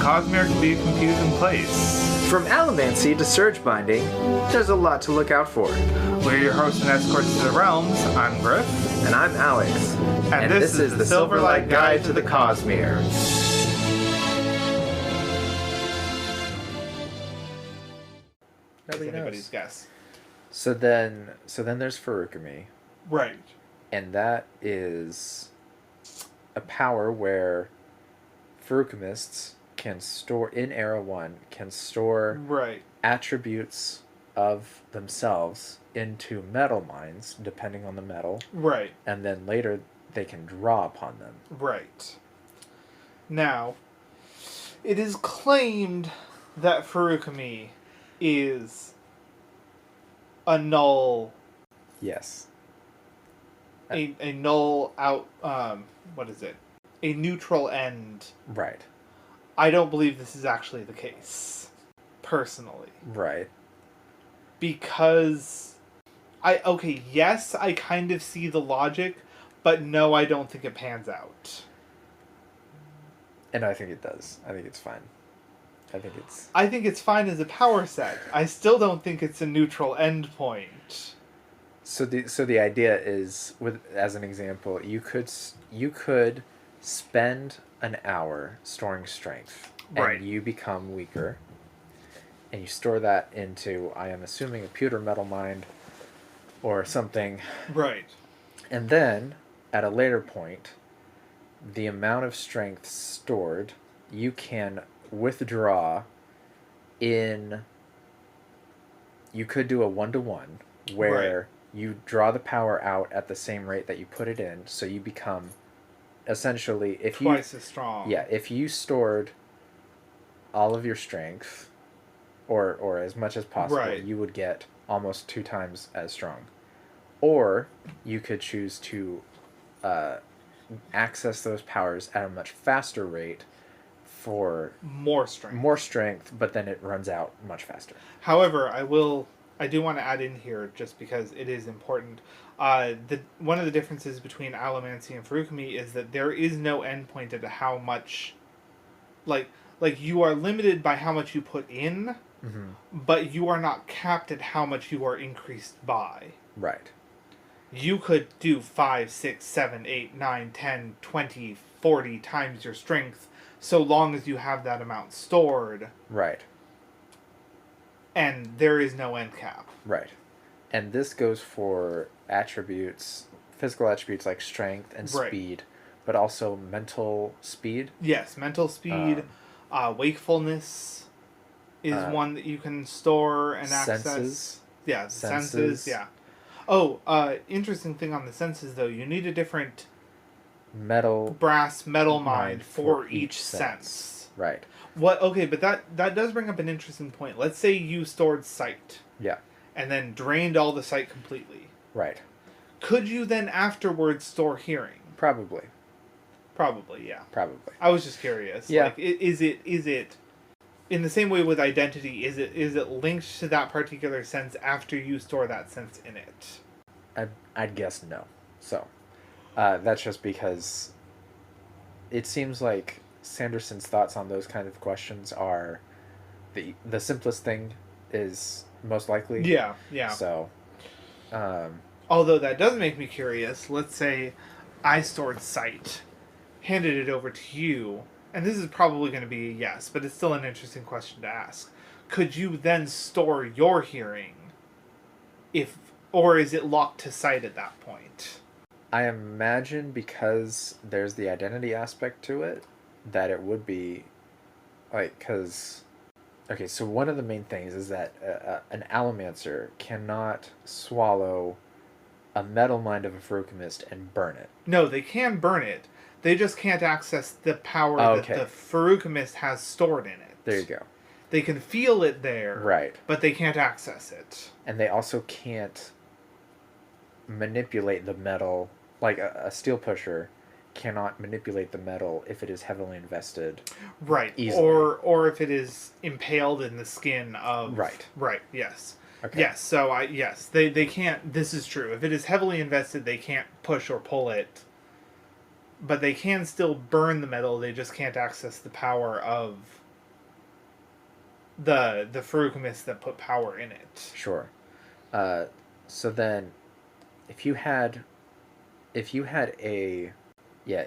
Cosmere can be a confusing place. From Allomancy to surge binding, there's a lot to look out for. We're your hosts and escorts to the realms. I'm Griff. And I'm Alex. And this is the Silverlight Guide to the Cosmere. Nobody Anybody's knows. guess. So then there's Feruchemy. Right. And that is a power where Feruchemists can store, in Era 1, can store Right. attributes of themselves into metal mines, depending on the metal. Right. And then later they can draw upon them. Right. Now, it is claimed that Feruchemy is a null, Yes. a null out, what is it? A neutral end. Right. I don't believe this is actually the case, personally. Right. Because, yes, I kind of see the logic, but no, I don't think it pans out. And I think it does. I think it's fine. I think it's fine as a power set. I still don't think it's a neutral endpoint. So the idea is, as an example, you could spend an hour storing strength, right, and you become weaker, and you store that into, I am assuming, a pewter metal mine or something. Right. And then at a later point, the amount of strength stored, you can withdraw in. You could do a 1-to-1 where. Right. You draw the power out at the same rate that you put it in, so you become, essentially, twice as strong. Yeah, if you stored all of your strength, or as much as possible, right, you would get almost 2 times as strong. Or you could choose to access those powers at a much faster rate for more strength, but then it runs out much faster. However, I do want to add in here, just because it is important. One of the differences between Allomancy and Feruchemy is that there is no endpoint at how much, like you are limited by how much you put in, mm-hmm. but you are not capped at how much you are increased by. Right. You could do 5, 6, 7, 8, 9, 10, 20, 40 times your strength, so long as you have that amount stored. Right. And there is no end cap. Right. And this goes for attributes, physical attributes like strength and speed, but also mental speed. Yes, mental speed. Wakefulness is one that you can store and access. Senses. Yeah, senses, yeah. Oh, interesting thing on the senses, though. You need a different brass metal mine for each sense. Right. Okay, but that does bring up an interesting point. Let's say you stored sight. Yeah. And then drained all the sight completely. Right. Could you then afterwards store hearing? Probably, yeah. Probably. I was just curious. Yeah. Like, is it in the same way with identity, is it linked to that particular sense after you store that sense in it? I'd guess no. So, that's just because it seems like Sanderson's thoughts on those kind of questions are the simplest thing is most likely. Yeah. So, although that does make me curious, let's say I stored sight, handed it over to you, and this is probably going to be a yes, but it's still an interesting question to ask. Could you then store your hearing or is it locked to sight at that point? I imagine because there's the identity aspect to it, that it would be, like, because, okay, so one of the main things is that an Allomancer cannot swallow a metal mind of a Feruchemist and burn it. No, they can burn it. They just can't access the power that the Feruchemist has stored in it. There you go. They can feel it there, right, but they can't access it. And they also can't manipulate the metal, like a steel pusher cannot manipulate the metal if it is heavily invested. Right. Easily. Or if it is impaled in the skin of... Right, yes. Okay. Yes, so they can't... This is true. If it is heavily invested, they can't push or pull it. But they can still burn the metal, they just can't access the power of the Feruchemist that put power in it. Sure. So then, if you had a, yeah,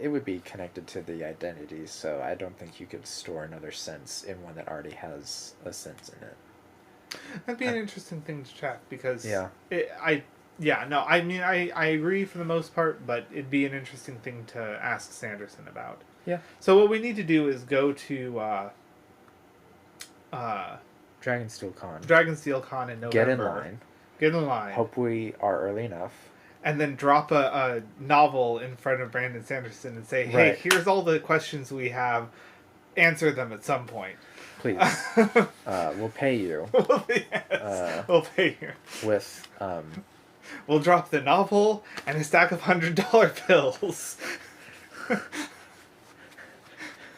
it would be connected to the identity. So I don't think you could store another sense in one that already has a sense in it. That'd be an interesting thing to check because Yeah. I mean I agree for the most part, but it'd be an interesting thing to ask Sanderson about. Yeah. So what we need to do is go to Dragonsteel Con. Dragonsteel Con in November. Get in line. Get in line. Hope we are early enough. And then drop a novel in front of Brandon Sanderson and say, hey, Right. here's all the questions we have. Answer them at some point. Please. We'll pay you. Yes, we'll pay you. With We'll drop the novel and a stack of $100 bills.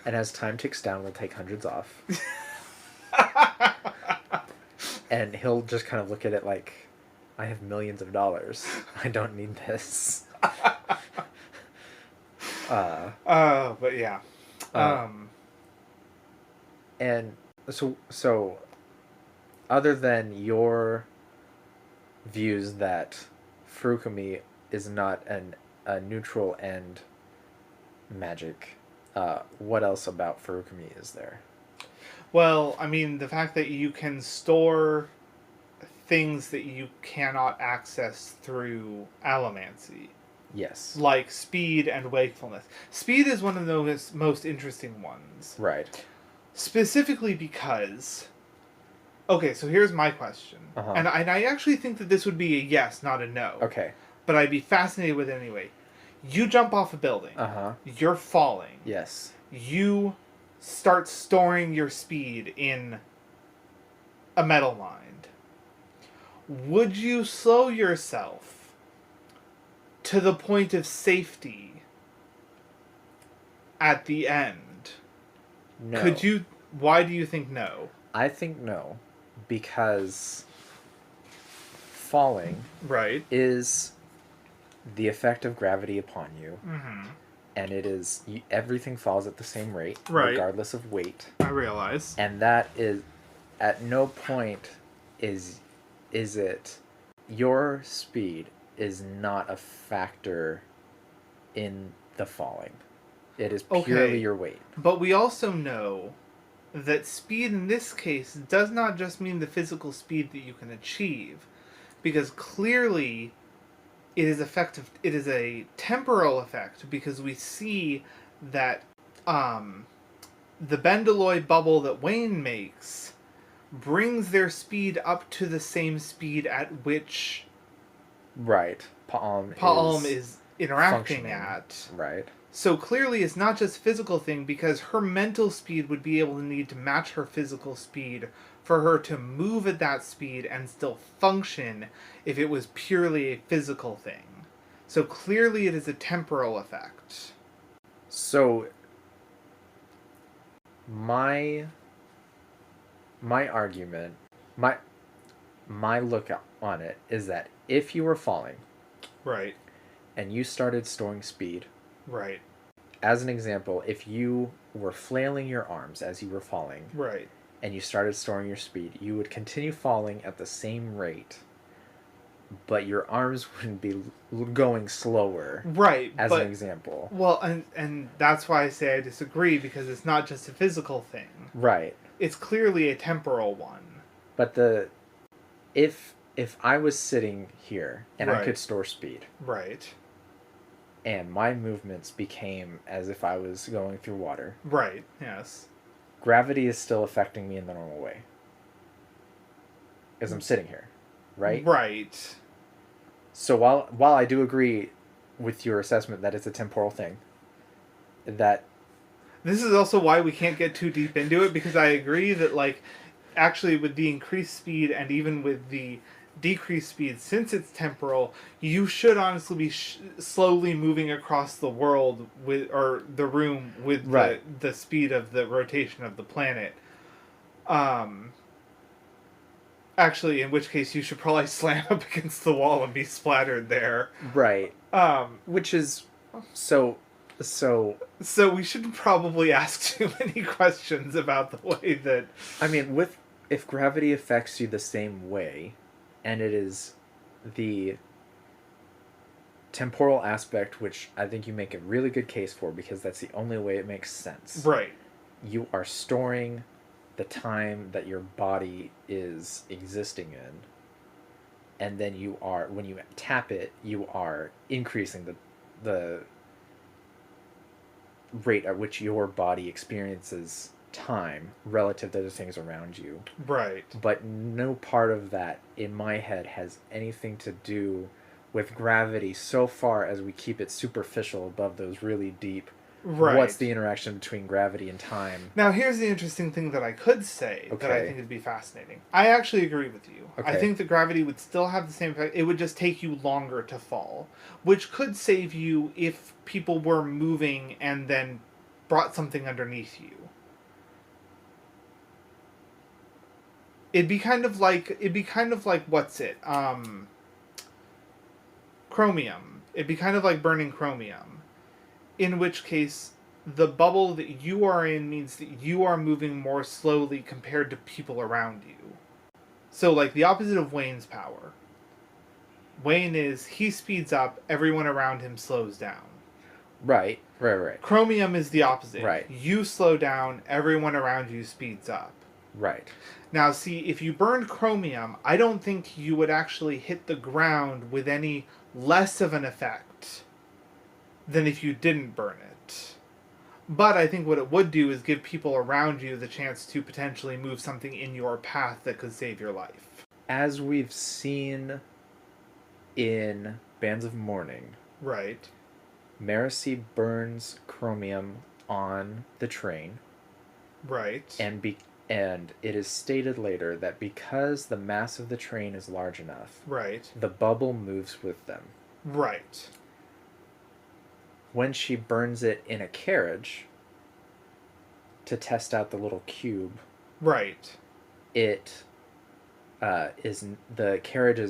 and as time ticks down, we'll take hundreds off. And he'll just kind of look at it like, I have millions of dollars. I don't need this. But yeah. And so other than your views that Feruchemy is not a neutral end magic, what else about Feruchemy is there? Well, I mean, the fact that you can store things that you cannot access through Allomancy. Yes. Like speed and wakefulness. Speed is one of the most interesting ones. Right. Specifically because... Okay, so here's my question. Uh-huh. And I actually think that this would be a yes, not a no. Okay. But I'd be fascinated with it anyway. You jump off a building. Uh-huh. You're falling. Yes. You start storing your speed in a metal mind. Would you slow yourself to the point of safety at the end? No. Could you... Why do you think no? I think no, because falling Right. is the effect of gravity upon you, Mm-hmm. and it is everything falls at the same rate, Right. regardless of weight, I realize. and that is at no point is it your speed is not a factor in the falling. It is purely Okay. your weight. But we also know that speed in this case does not just mean the physical speed that you can achieve, because clearly it is effective. It is a temporal effect, because we see that the Bendalloy bubble that Wayne makes brings their speed up to the same speed at which Right. Palm is interacting functioning. at. Right. So clearly it's not just a physical thing, because her mental speed would be able to need to match her physical speed for her to move at that speed and still function if it was purely a physical thing. So clearly it is a temporal effect. So my argument, my look on it is that if you were falling Right. and you started storing speed, Right. as an example, if you were flailing your arms as you were falling Right. and you started storing your speed, you would continue falling at the same rate, but your arms wouldn't be going slower, Right. as but, an example. Well, and that's why I say I disagree, because it's not just a physical thing. Right. It's clearly a temporal one. But if I was sitting here and I Right. could store speed, Right. and my movements became as if I was going through water, Right. Yes. gravity is still affecting me in the normal way. Because I'm sitting here, right? Right. So while I do agree with your assessment that it's a temporal thing, that This is also why we can't get too deep into it, because I agree that, like, actually with the increased speed and even with the decreased speed, since it's temporal, you should honestly be slowly moving across the world or the room with Right. the speed of the rotation of the planet. Actually, in which case you should probably slam up against the wall and be splattered there. right, Um, which is so So we shouldn't probably ask too many questions about the way that... I mean, if gravity affects you the same way, and it is the temporal aspect, which I think you make a really good case for, because that's the only way it makes sense. Right. You are storing the time that your body is existing in, and then you are, when you tap it, you are increasing the rate at which your body experiences time relative to the things around you. Right. But no part of that in my head has anything to do with gravity so far as we keep it superficial above those really deep. Right. What's the interaction between gravity and time? Now, here's the interesting thing that I could say that I think would be fascinating. I actually agree with you. Okay. I think that gravity would still have the same effect. It would just take you longer to fall, which could save you if people were moving and then brought something underneath you. It'd be kind of like what's it? Chromium. It'd be kind of like burning chromium. In which case, the bubble that you are in means that you are moving more slowly compared to people around you. So, like, the opposite of Wayne's power. Wayne is, he speeds up, everyone around him slows down. Right. Chromium is the opposite. Right. You slow down, everyone around you speeds up. Right. Now, see, if you burned chromium, I don't think you would actually hit the ground with any less of an effect than if you didn't burn it. But I think what it would do is give people around you the chance to potentially move something in your path that could save your life. As we've seen in Bands of Mourning, Right. Marasi burns chromium on the train. Right. And it is stated later that because the mass of the train is large enough, Right. the bubble moves with them. Right. When she burns it in a carriage to test out the little cube, Right. it the carriage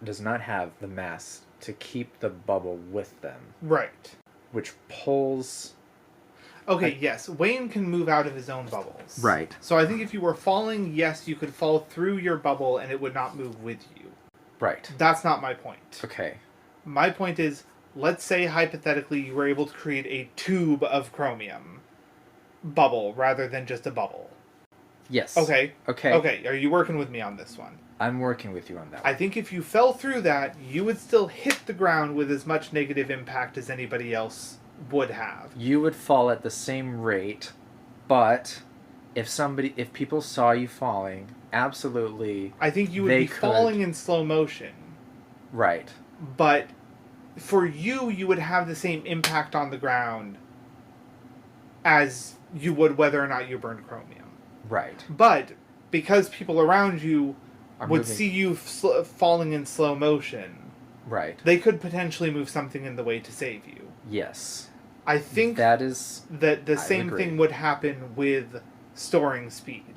does not have the mass to keep the bubble with them, Right. which pulls. Okay, yes, Wayne can move out of his own bubbles. Right. So I think if you were falling, yes, you could fall through your bubble and it would not move with you. Right. That's not my point. Okay. My point is, let's say hypothetically you were able to create a tube of chromium bubble rather than just a bubble. Yes. Okay. Okay. Okay, are you working with me on this one? I'm working with you on that I one. think if you fell through that, you would still hit the ground with as much negative impact as anybody else would have. You would fall at the same rate, but if people saw you falling, absolutely. I think you would They be falling in slow motion. Right. But for you, you would have the same impact on the ground as you would whether or not you burned chromium. Right. But because people around you would moving. see you falling in slow motion, Right. they could potentially move something in the way to save you. Yes. I think that is that the I same agree. thing would happen with storing speed.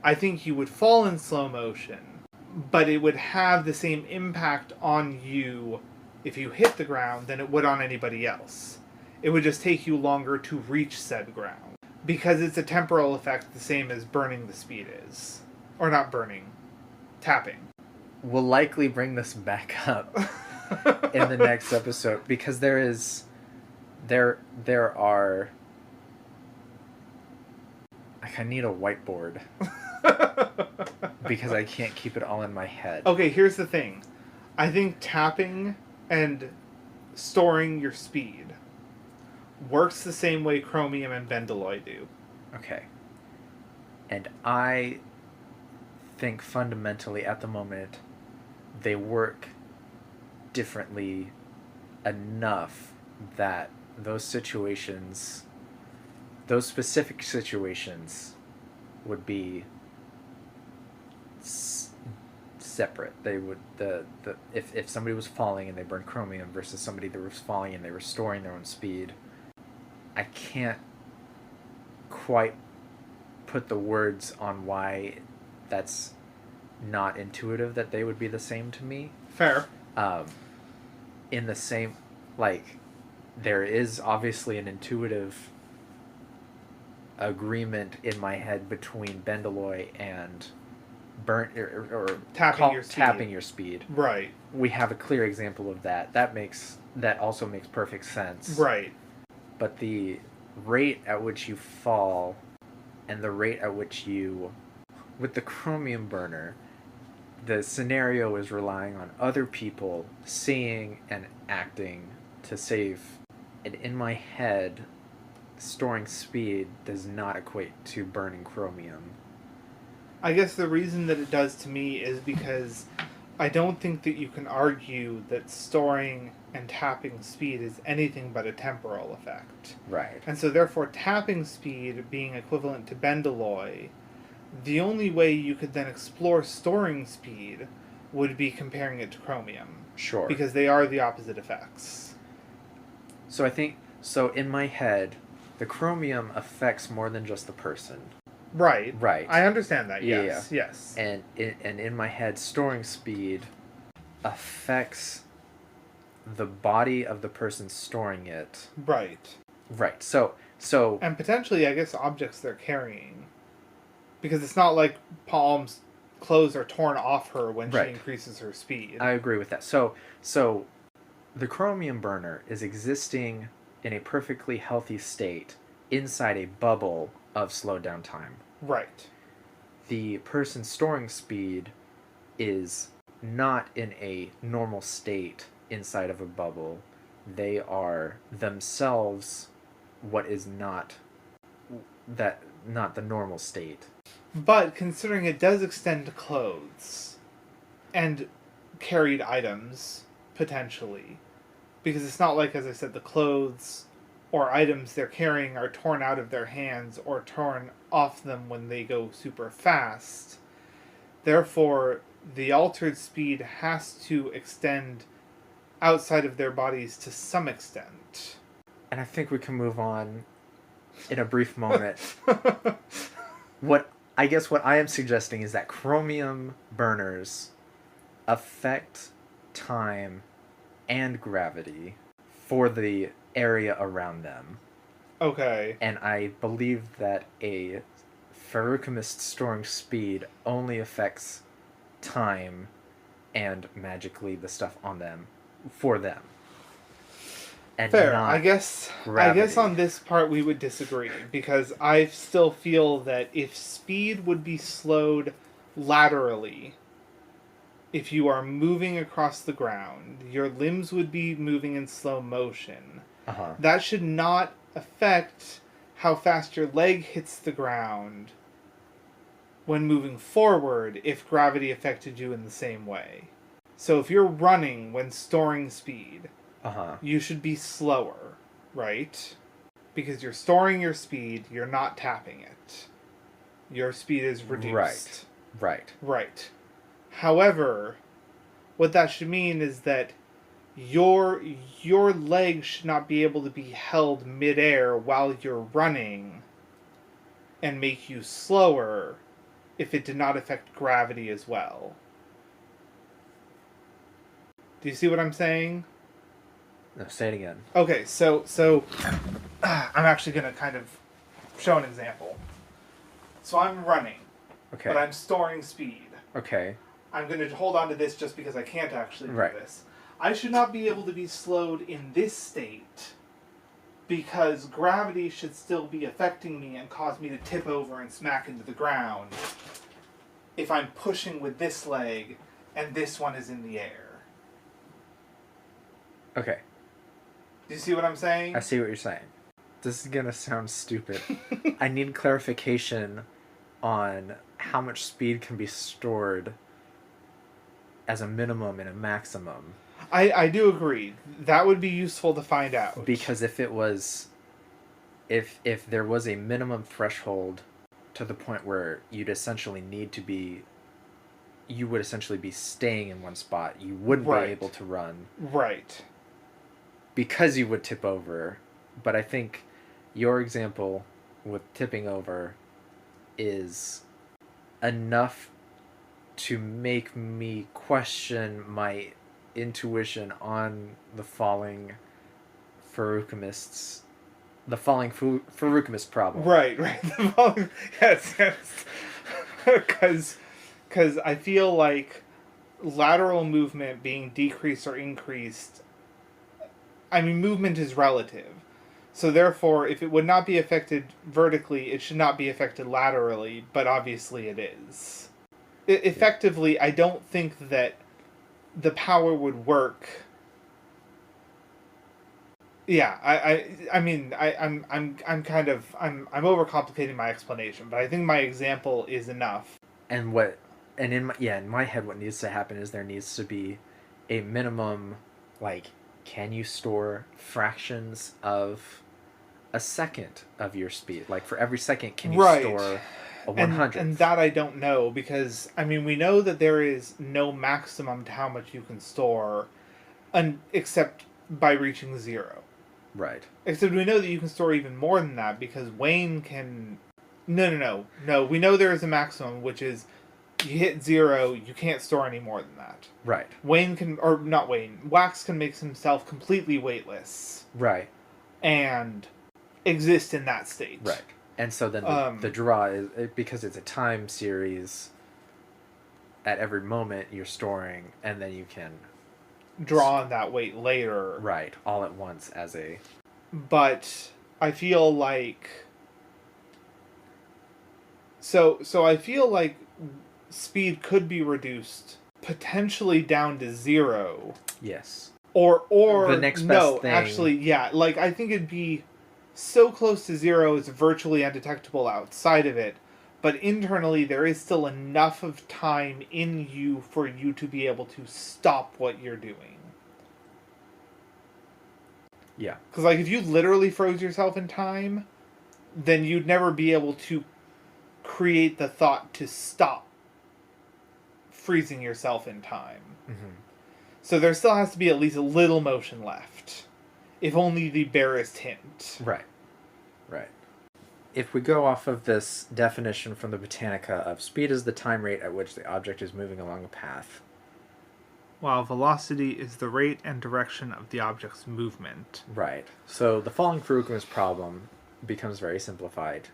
I think you would fall in slow motion, but it would have the same impact on you if you hit the ground than it would on anybody else. It would just take you longer to reach said ground. Because it's a temporal effect the same as burning the speed is. Or not burning. Tapping. We'll likely bring this back up in the next episode because there are I need a whiteboard because I can't keep it all in my head. Okay, here's the thing. I think tapping and storing your speed works the same way chromium and bendeloy do. Okay. And I think fundamentally at the moment they work differently enough that those specific situations would be separate. They would if somebody was falling and they burned chromium versus somebody that was falling and they were storing their own speed. I can't quite put the words on why that's not intuitive that they would be the same to me. Fair. In the same, like, there is obviously an intuitive agreement in my head between Bendalloy and or tapping your speed. Right. We have a clear example of that. That also makes perfect sense. Right. But the rate at which you fall and the rate at which you, with the chromium burner, the scenario is relying on other people seeing and acting to save. And in my head, storing speed does not equate to burning chromium. I guess the reason that it does to me is because I don't think that you can argue that storing and tapping speed is anything but a temporal effect. Right. And so therefore tapping speed being equivalent to Bendalloy, the only way you could then explore storing speed would be comparing it to chromium. Sure. Because they are the opposite effects. So I think, in my head, the chromium affects more than just the person. Right. Right. I understand that, yes. Yeah. Yes. And in my head, storing speed affects the body of the person storing it. Right. Right. So and potentially, I guess, objects they're carrying. Because it's not like Palm's clothes are torn off her when right. she increases her speed. I agree with that. So the chromium burner is existing in a perfectly healthy state inside a bubble of slowed down time. Right. The person storing speed is not in a normal state inside of a bubble. They are themselves what is not the normal state. But considering it does extend to clothes and carried items, potentially, because it's not like, as I said, the clothes or items they're carrying are torn out of their hands or torn off them when they go super fast. Therefore, the altered speed has to extend outside of their bodies to some extent. And I think we can move on in a brief moment. What I am suggesting is that chromium burners affect time and gravity for the area around them. Okay. And I believe that a Feruchemist storing speed only affects time and magically the stuff on them for them. And fair. not I guess gravity. on this part we would disagree, because I still feel that if speed would be slowed laterally, if you are moving across the ground, your limbs would be moving in slow motion. Uh-huh. That should not affect how fast your leg hits the ground when moving forward if gravity affected you in the same way. So if you're running when storing speed, you should be slower, right? Because you're storing your speed, you're not tapping it. Your speed is reduced. Right. However, what that should mean is that your leg should not be able to be held midair while you're running and make you slower if it did not affect gravity as well. Do you see what I'm saying? No, say it again. Okay, so I'm actually going to kind of show an example. So I'm running, but I'm storing speed. Okay. I'm going to hold on to this just because I can't actually do this. I should not be able to be slowed in this state because gravity should still be affecting me and cause me to tip over and smack into the ground if I'm pushing with this leg and this one is in the air. Okay. Do you see what I'm saying? I see what you're saying. This is going to sound stupid. I need clarification on how much speed can be stored as a minimum and a maximum. I do agree. That would be useful to find out. Because if there was a minimum threshold to the point where you would essentially be staying in one spot, you wouldn't be able to run. Right. Because you would tip over. But I think your example with tipping over is enough to make me question my intuition on the falling Feruchemist's the falling Feruchemist problem. Right. Yes. Because I feel like lateral movement being decreased or increased, I mean, movement is relative. So therefore, if it would not be affected vertically, it should not be affected laterally, but obviously it is. Effectively, I don't think that the power would work. Yeah, I'm overcomplicating my explanation, but I think my example is enough. And in my head, what needs to happen is there needs to be a minimum, like, can you store fractions of a second of your speed? Like, for every second, can you store a 100th? And that I don't know, because, I mean, we know that there is no maximum to how much you can store, except by reaching 0. Right. Except we know that you can store even more than that, because Wayne can... No. We know there is a maximum, which is you hit 0, you can't store any more than that. Right. Wayne can... Or, not Wayne. Wax can make himself completely weightless. Right. And exist in that state. Right. And so then the draw is... Because it's a time series, at every moment you're storing, and then you can... draw on that weight later. Right, all at once as a... But I feel like... So I feel like speed could be reduced potentially down to 0. Yes. Or the next best thing. Actually, yeah. Like, I think it'd be so close to 0 it's virtually undetectable outside of it. But internally, there is still enough of time in you for you to be able to stop what you're doing. Yeah. Because, like, if you literally froze yourself in time, then you'd never be able to create the thought to stop freezing yourself in time. Mm-hmm. So there still has to be at least a little motion left. If only the barest hint. Right. If we go off of this definition from the Britannica of speed is the time rate at which the object is moving along a path, while velocity is the rate and direction of the object's movement. Right. So the falling Feruchemist problem becomes very simplified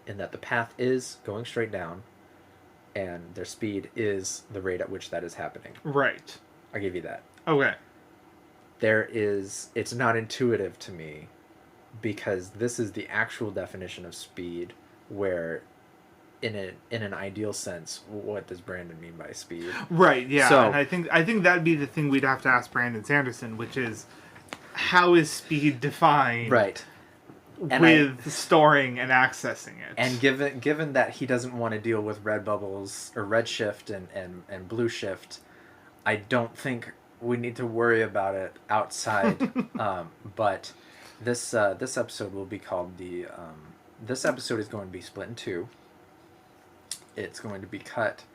in that the path is going straight down and their speed is the rate at which that is happening. Right. I'll give you that. Okay. It's not intuitive to me, because this is the actual definition of speed, where in an ideal sense, what does Brandon mean by speed? Right, yeah. So, and I think that'd be the thing we'd have to ask Brandon Sanderson, which is, how is speed defined? Right. With storing and accessing it. And given that he doesn't want to deal with red bubbles or red shift and blue shift, I don't think we need to worry about it outside. But this episode will be called the... this episode is going to be split in 2. It's going to be cut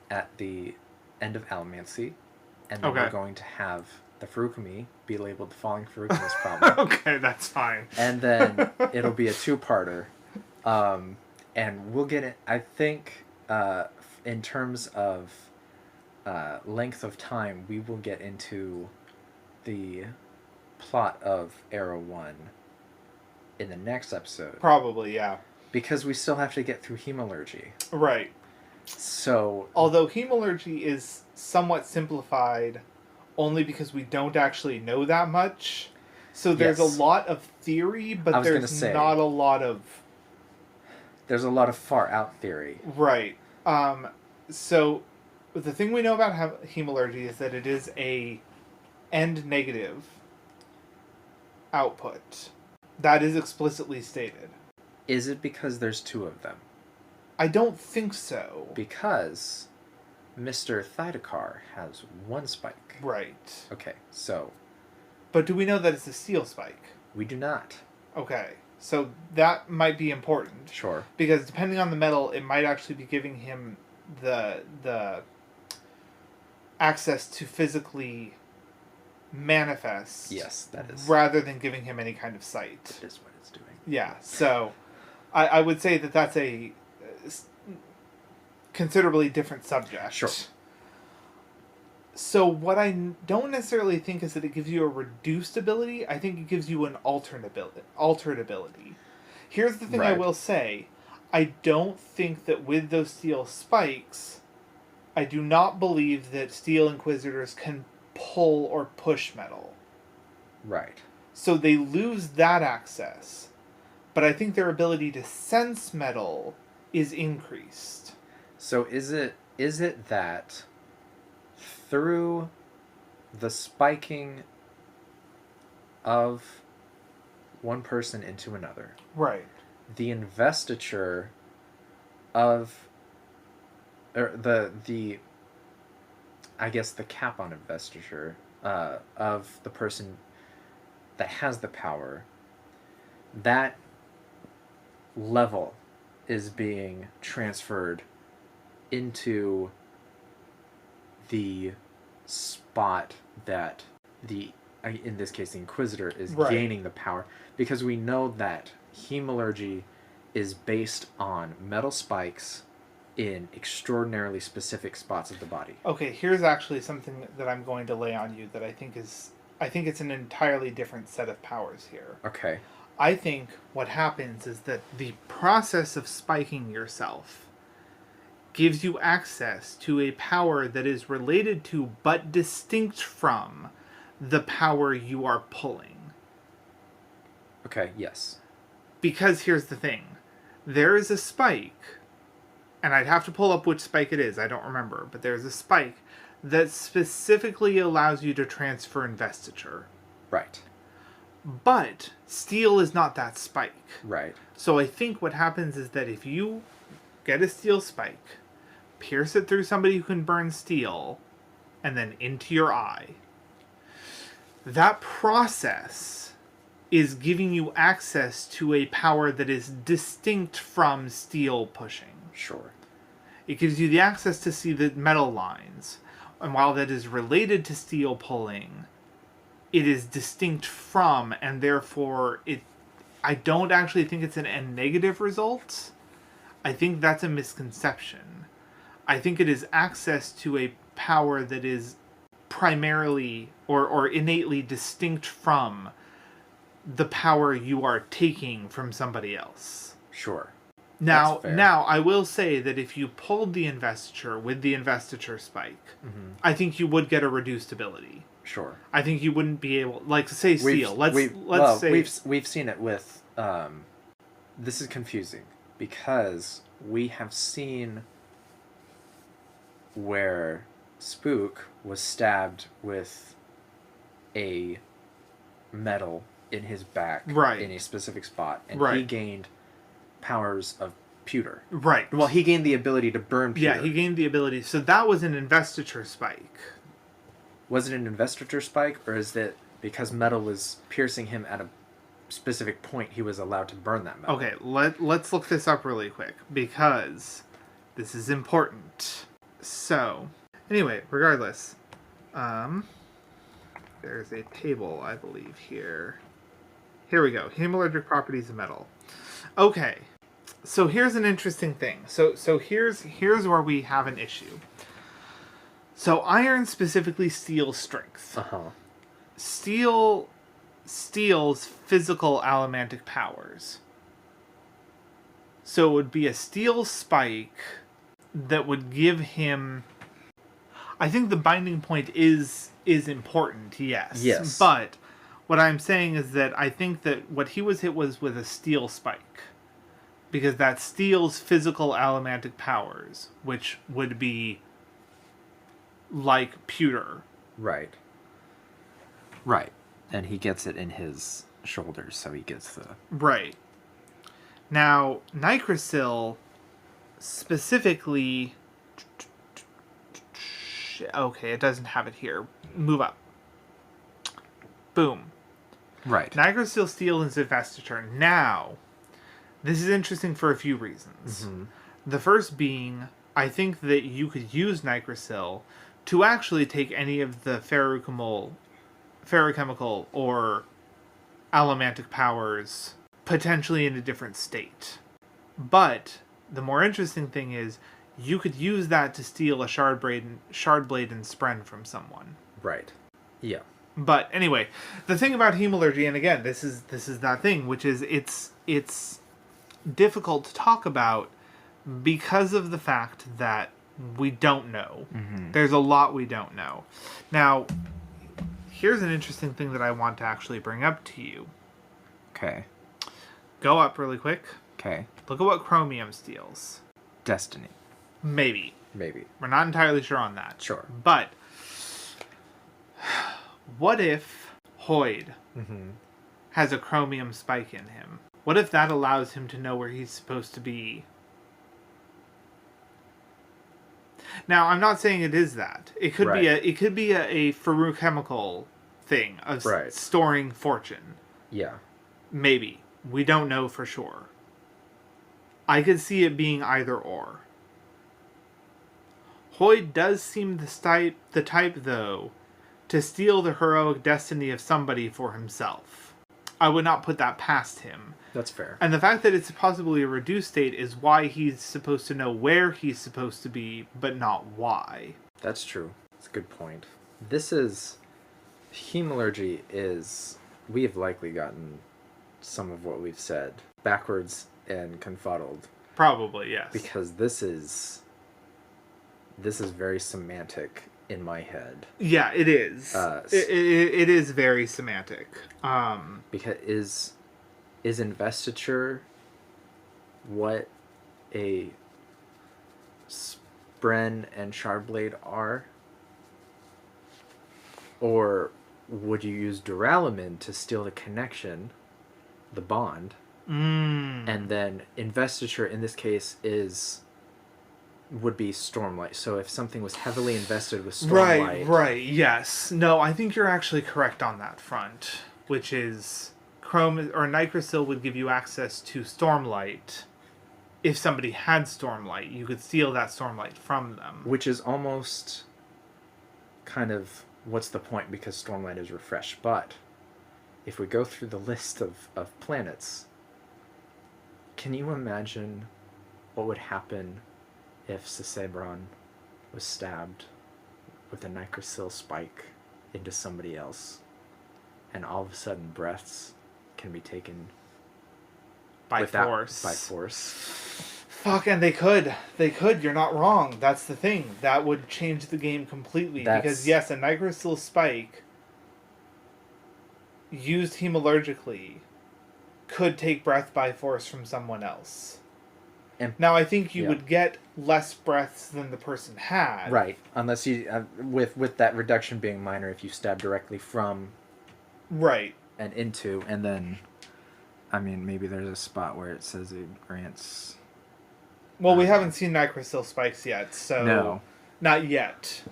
at the end of Allomancy, and then we're going to have the Feruchemy be labeled the Falling Feruchemist problem. Okay, that's fine. And then it'll be a 2-parter. And we'll get it, I think, in terms of length of time, we will get into the plot of Arrow 1 in the next episode. Probably, yeah. Because we still have to get through Hemalurgy. Right. So... Although Hemalurgy is somewhat simplified only because we don't actually know that much. So there's a lot of theory, but there's not a lot of... There's a lot of far-out theory. Right. So the thing we know about Hemalurgy is that it is a end-negative output. That is explicitly stated. Is it because there's 2 of them? I don't think so. Because Mr. Thydakar has 1 spike. Right. Okay, so... But do we know that it's a steel spike? We do not. Okay, so that might be important. Sure. Because depending on the metal, it might actually be giving him the access to physically manifest. Yes, that is. Rather than giving him any kind of sight. That is what it's doing. Yeah, so I would say that that's a considerably different subject. Sure. So what I don't necessarily think is that it gives you a reduced ability. I think it gives you an alternate ability. Altered ability. Here's the thing I Right. will say. I don't think that with those steel spikes, I do not believe that steel inquisitors can pull or push metal. Right. So they lose that access. But I think their ability to sense metal is increased. So is it that through the spiking of one person into another, Right. the investiture of, or the I guess the cap on investiture of the person that has the power, that level is being transferred into the spot that the, in this case, the Inquisitor is Right. gaining the power, because we know that Hemalurgy is based on metal spikes in extraordinarily specific spots of the body. Okay, here's actually something that I'm going to lay on you that I think it's an entirely different set of powers here. Okay. I think what happens is that the process of spiking yourself gives you access to a power that is related to but distinct from the power you are pulling. Okay, yes. Because here's the thing. There is a spike, and I'd have to pull up which spike it is, I don't remember, but there's a spike that specifically allows you to transfer investiture. Right. But steel is not that spike. Right. So I think what happens is that if you get a steel spike, pierce it through somebody who can burn steel, and then into your eye, that process is giving you access to a power that is distinct from steel pushing. Sure. It gives you the access to see the metal lines. And while that is related to steel pulling, it is distinct from, and therefore I don't actually think it's a negative result. I think that's a misconception. I think it is access to a power that is primarily or innately distinct from the power you are taking from somebody else. Sure. Now, I will say that if you pulled the investiture with the investiture spike, I think you would get a reduced ability. Sure. I think you wouldn't be able, like, say steel. Let's say we've seen it with. This is confusing because we have seen where Spook was stabbed with a metal in his back, right, in a specific spot, and right, he gained powers of pewter. Right. Well, he gained the ability to burn pewter. Yeah, he gained the ability. So that was an investiture spike. Was it an investiture spike, or is it because metal was piercing him at a specific point, he was allowed to burn that metal? Okay, let's look this up really quick, because this is important. So, anyway, regardless, there's a table, I believe, here. Here we go. Hemalurgic properties of metal. Okay, so here's an interesting thing. So here's where we have an issue. So iron specifically steals strength. Steel steals physical allomantic powers. So it would be a steel spike that would give him... I think the binding point is important, yes. Yes. But what I'm saying is that I think that what he was hit was with a steel spike. Because that steals physical allomantic powers, which would be like pewter. Right. Right. And he gets it in his shoulders, so he gets the... Right. Now, Nigrosil specifically... Okay, it doesn't have it here. Move up. Boom. Right. Nigrosil steel is investiture. Now, this is interesting for a few reasons. The first being, I think that you could use Nigrosil to actually take any of the feruchemical or allomantic powers potentially in a different state. But the more interesting thing is you could use that to steal a shardblade and spren from someone. Right. Yeah. But anyway, the thing about Hemalurgy, and again, this is that thing, which is it's difficult to talk about because of the fact that we don't know. Mm-hmm. There's a lot we don't know. Now, here's an interesting thing that I want to actually bring up to you. Okay. Go up really quick. Okay. Look at what Chromium steals. Destiny. Maybe. Maybe. We're not entirely sure on that. Sure. But what if Hoyd Mm-hmm. has a chromium spike in him? What if that allows him to know where he's supposed to be? Now, I'm not saying it is that. It could be a feruchemical thing of storing fortune. Yeah. Maybe. We don't know for sure. I could see it being either or. Hoyd does seem the type, though, to steal the heroic destiny of somebody for himself. I would not put that past him. That's fair. And the fact that it's possibly a reduced state is why he's supposed to know where he's supposed to be, but not why. That's true. That's a good point. This is... Hemalurgy is... We have likely gotten some of what we've said backwards and confuddled. Probably, yes. Because this is very semantic in my head. Yeah, it is. It is very semantic. Because is investiture what a spren and shardblade are? Or would you use duralumin to steal the connection, the bond, and then investiture in this case would be Stormlight. So if something was heavily invested with Stormlight... Right, yes. No, I think you're actually correct on that front, which is Nigrosil would give you access to Stormlight. If somebody had Stormlight, you could steal that Stormlight from them. Which is almost kind of, what's the point, because Stormlight is refreshed. But if we go through the list of planets, can you imagine what would happen if Sisebron was stabbed with a Nigrosil spike into somebody else, and all of a sudden breaths can be taken by force? By force. Fuck, and they could. You're not wrong. That's the thing. That would change the game completely. Because yes, a Nigrosil spike used hemalurgically could take breath by force from someone else. Now, I think you would get less breaths than the person had. Right. Unless you... with that reduction being minor if you stab directly from... Right. And into, and then... I mean, maybe there's a spot where it says it grants... Well, we haven't seen Nigrosil spikes yet, so... No. Not yet.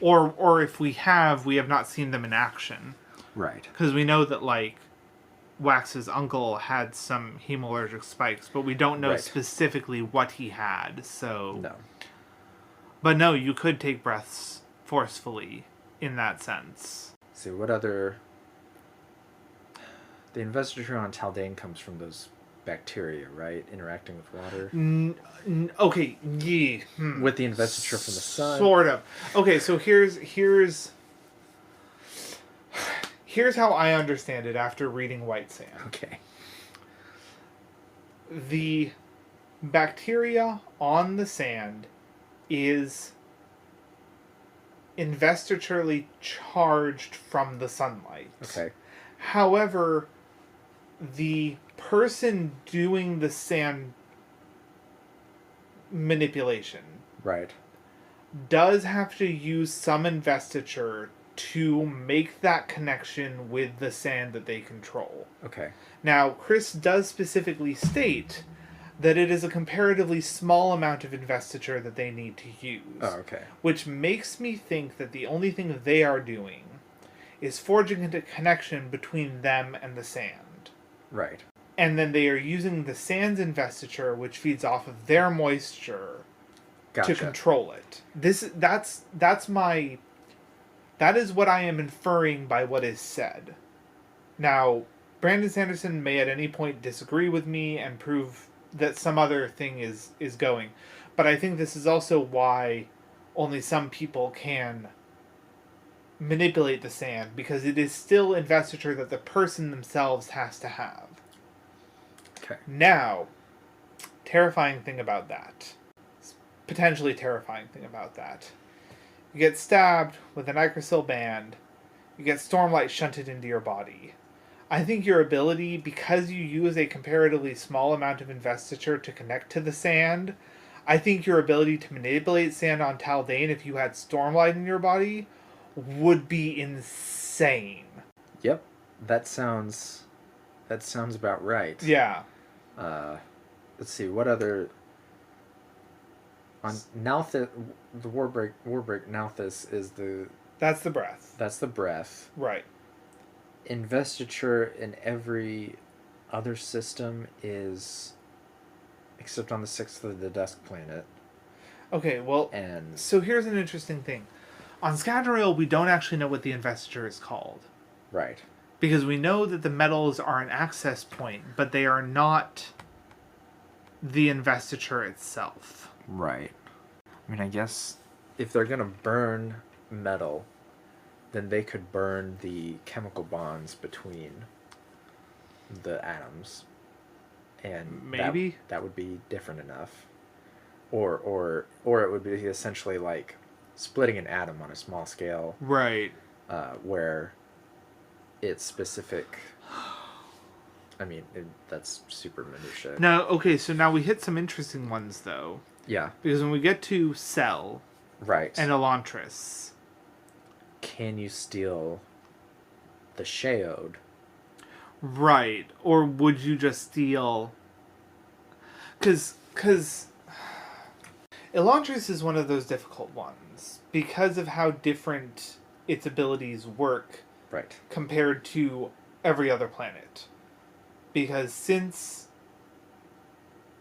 Or if we have not seen them in action. Right. Because we know that, like... Wax's uncle had some hemalurgic spikes, but we don't know specifically what he had, so... No. But no, you could take breaths forcefully in that sense. See, what other... The investiture on Taldane comes from those bacteria, right? Interacting with water. Okay, yeah. With the investiture from the sun. Sort of. Okay, so here's how I understand it after reading White Sand. Okay. The bacteria on the sand is investiturely charged from the sunlight. Okay. However, the person doing the sand manipulation does have to use some investiture to make that connection with the sand that they control. Okay. Now, Chris does specifically state that it is a comparatively small amount of investiture that they need to use. Oh, okay. Which makes me think that the only thing they are doing is forging a connection between them and the sand. Right. And then they are using the sand's investiture, which feeds off of their moisture, to control it. That is what I am inferring by what is said. Now, Brandon Sanderson may at any point disagree with me and prove that some other thing is going. But I think this is also why only some people can manipulate the sand, because it is still investiture that the person themselves has to have. Okay. Now, terrifying thing about that. Potentially terrifying thing about that. You get stabbed with an Icrosil band. You get Stormlight shunted into your body. I think your ability, because you use a comparatively small amount of investiture to connect to the sand, I think your ability to manipulate sand on Taldane if you had Stormlight in your body would be insane. Yep. That sounds about right. Yeah. Let's see, what other... On Nalthis, the Warbreak Nalthis is the... That's the breath. That's the breath. Right. Investiture in every other system is... Except on the 6th of the Dusk Planet. Okay, well, And so here's an interesting thing. On Scadrial, we don't actually know what the investiture is called. right. Because we know that the metals are an access point, but they are not the investiture itself. Right. I mean, I guess if they're going to burn metal, then they could burn the chemical bonds between the atoms. And maybe that would be different enough. Or it would be essentially like splitting an atom on a small scale. Right. Where it's specific. I mean, that's super minutia. Now, okay, so now we hit some interesting ones, though. Yeah. Because when we get to Cell Right. and Elantris, can you steal the Sheod? right? Or would you just steal... Because Elantris is one of those difficult ones. Because of how different its abilities work Right. compared to every other planet. Because since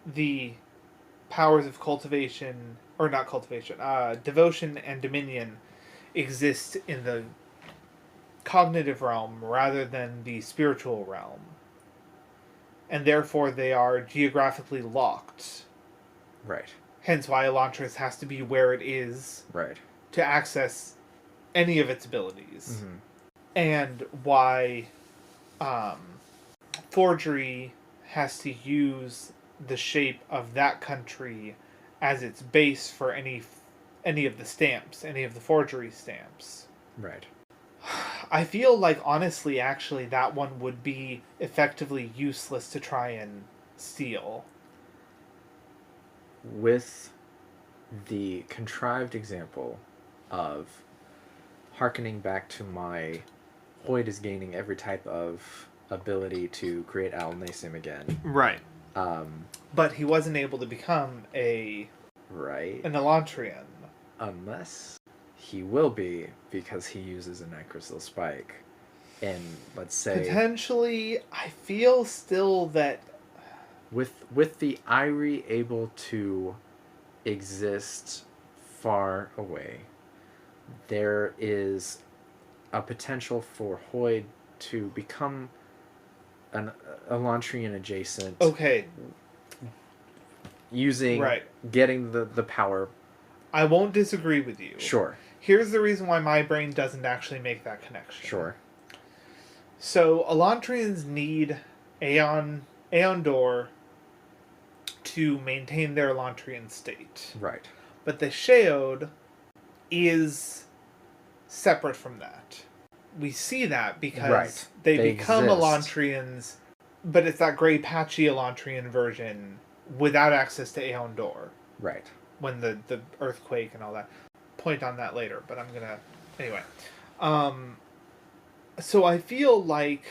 the powers of cultivation, or not cultivation, devotion and dominion exist in the cognitive realm rather than the spiritual realm. And therefore they are geographically locked. Right. Hence why Elantris has to be where it is Right. to access any of its abilities. Mm-hmm. And why forgery has to use the shape of that country as its base for any of the stamps, any of the forgery stamps. Right. I feel like, honestly, actually, that one would be effectively useless to try and steal. With the contrived example of hearkening back to my Hoyd is gaining every type of ability to create Allomancy again. Right. But he wasn't able to become an Elantrian. Unless he will be, because he uses a Nightcrystal Spike. And let's say... Potentially, I feel still that... With the Irie able to exist far away, there is a potential for Hoyd to become an Elantrian adjacent. Okay. Using... Right. Getting the power. I won't disagree with you. Sure. Here's the reason why my brain doesn't actually make that connection. Sure. So, Elantrians need Aeon Door to maintain their Elantrian state. Right. But the Sheod is separate from that. We see that because they become exist. Elantrians, but it's that gray patchy Elantrian version without access to Aeon Door. Right. When the earthquake and all that. Point on that later, but I'm gonna... Anyway. So I feel like...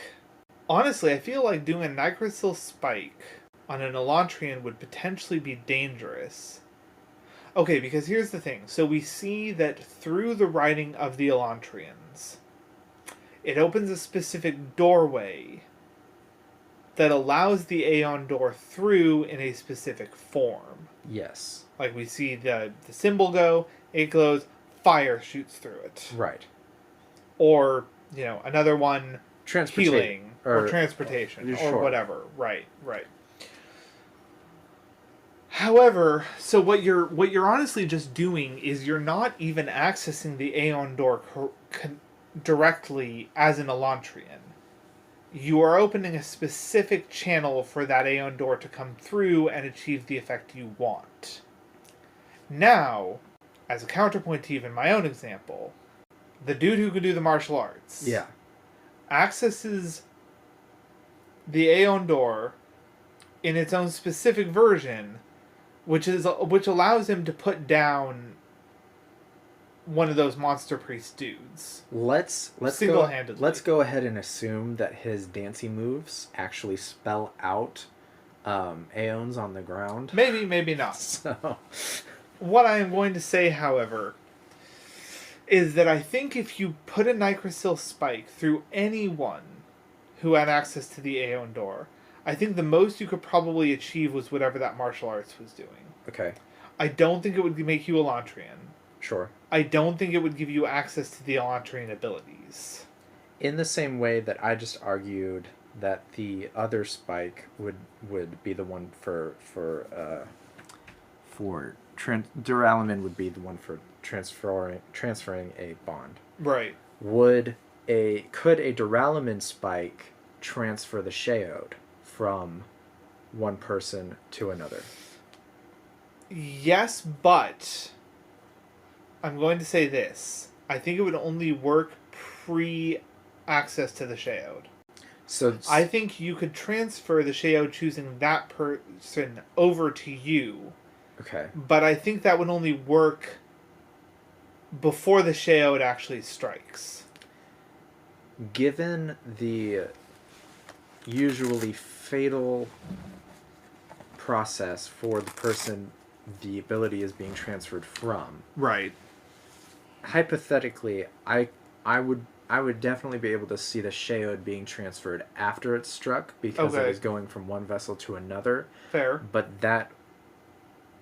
Honestly, I feel like doing a Nightcrystal Spike on an Elantrian would potentially be dangerous. Okay, because here's the thing. So we see that through the writing of the Elantrians, it opens a specific doorway that allows the Aeon Door through in a specific form. Yes. Like we see the symbol go, it glows, fire shoots through it. Right. Or, another one, healing, or transportation, sure. or whatever. Right. However, so what you're honestly just doing is you're not even accessing the Aeon door directly as an Elantrian. You are opening a specific channel for that Aeon door to come through and achieve the effect you want. Now, as a counterpoint to even my own example, the dude who can do the martial arts Yeah. accesses the Aeon door in its own specific version, which allows him to put down one of those monster priest dudes. Let's single-handedly. Let's go ahead and assume that his dancing moves actually spell out aeons on the ground. Maybe, maybe not. So, What I am going to say, however, is that I think if you put a Nigrosil spike through anyone who had access to the Aeon door, I think the most you could probably achieve was whatever that martial arts was doing. okay, I don't think it would make you Elantrian. sure. I don't think it would give you access to the Elantrian abilities. In the same way that I just argued that the other spike would be the one for Duralumin would be the one for transferring a bond. Right. Could a Duralumin spike transfer the Sheod from one person to another? Yes, but I'm going to say this. I think it would only work pre-access to the Sheod. So I think you could transfer the Sheod choosing that person over to you, okay. but I think that would only work before the Sheod actually strikes. Given the usually fatal process for the person the ability is being transferred from, Right. hypothetically, I would definitely be able to see the Sheod being transferred after it's struck because it Okay. is going from one vessel to another. Fair. But that,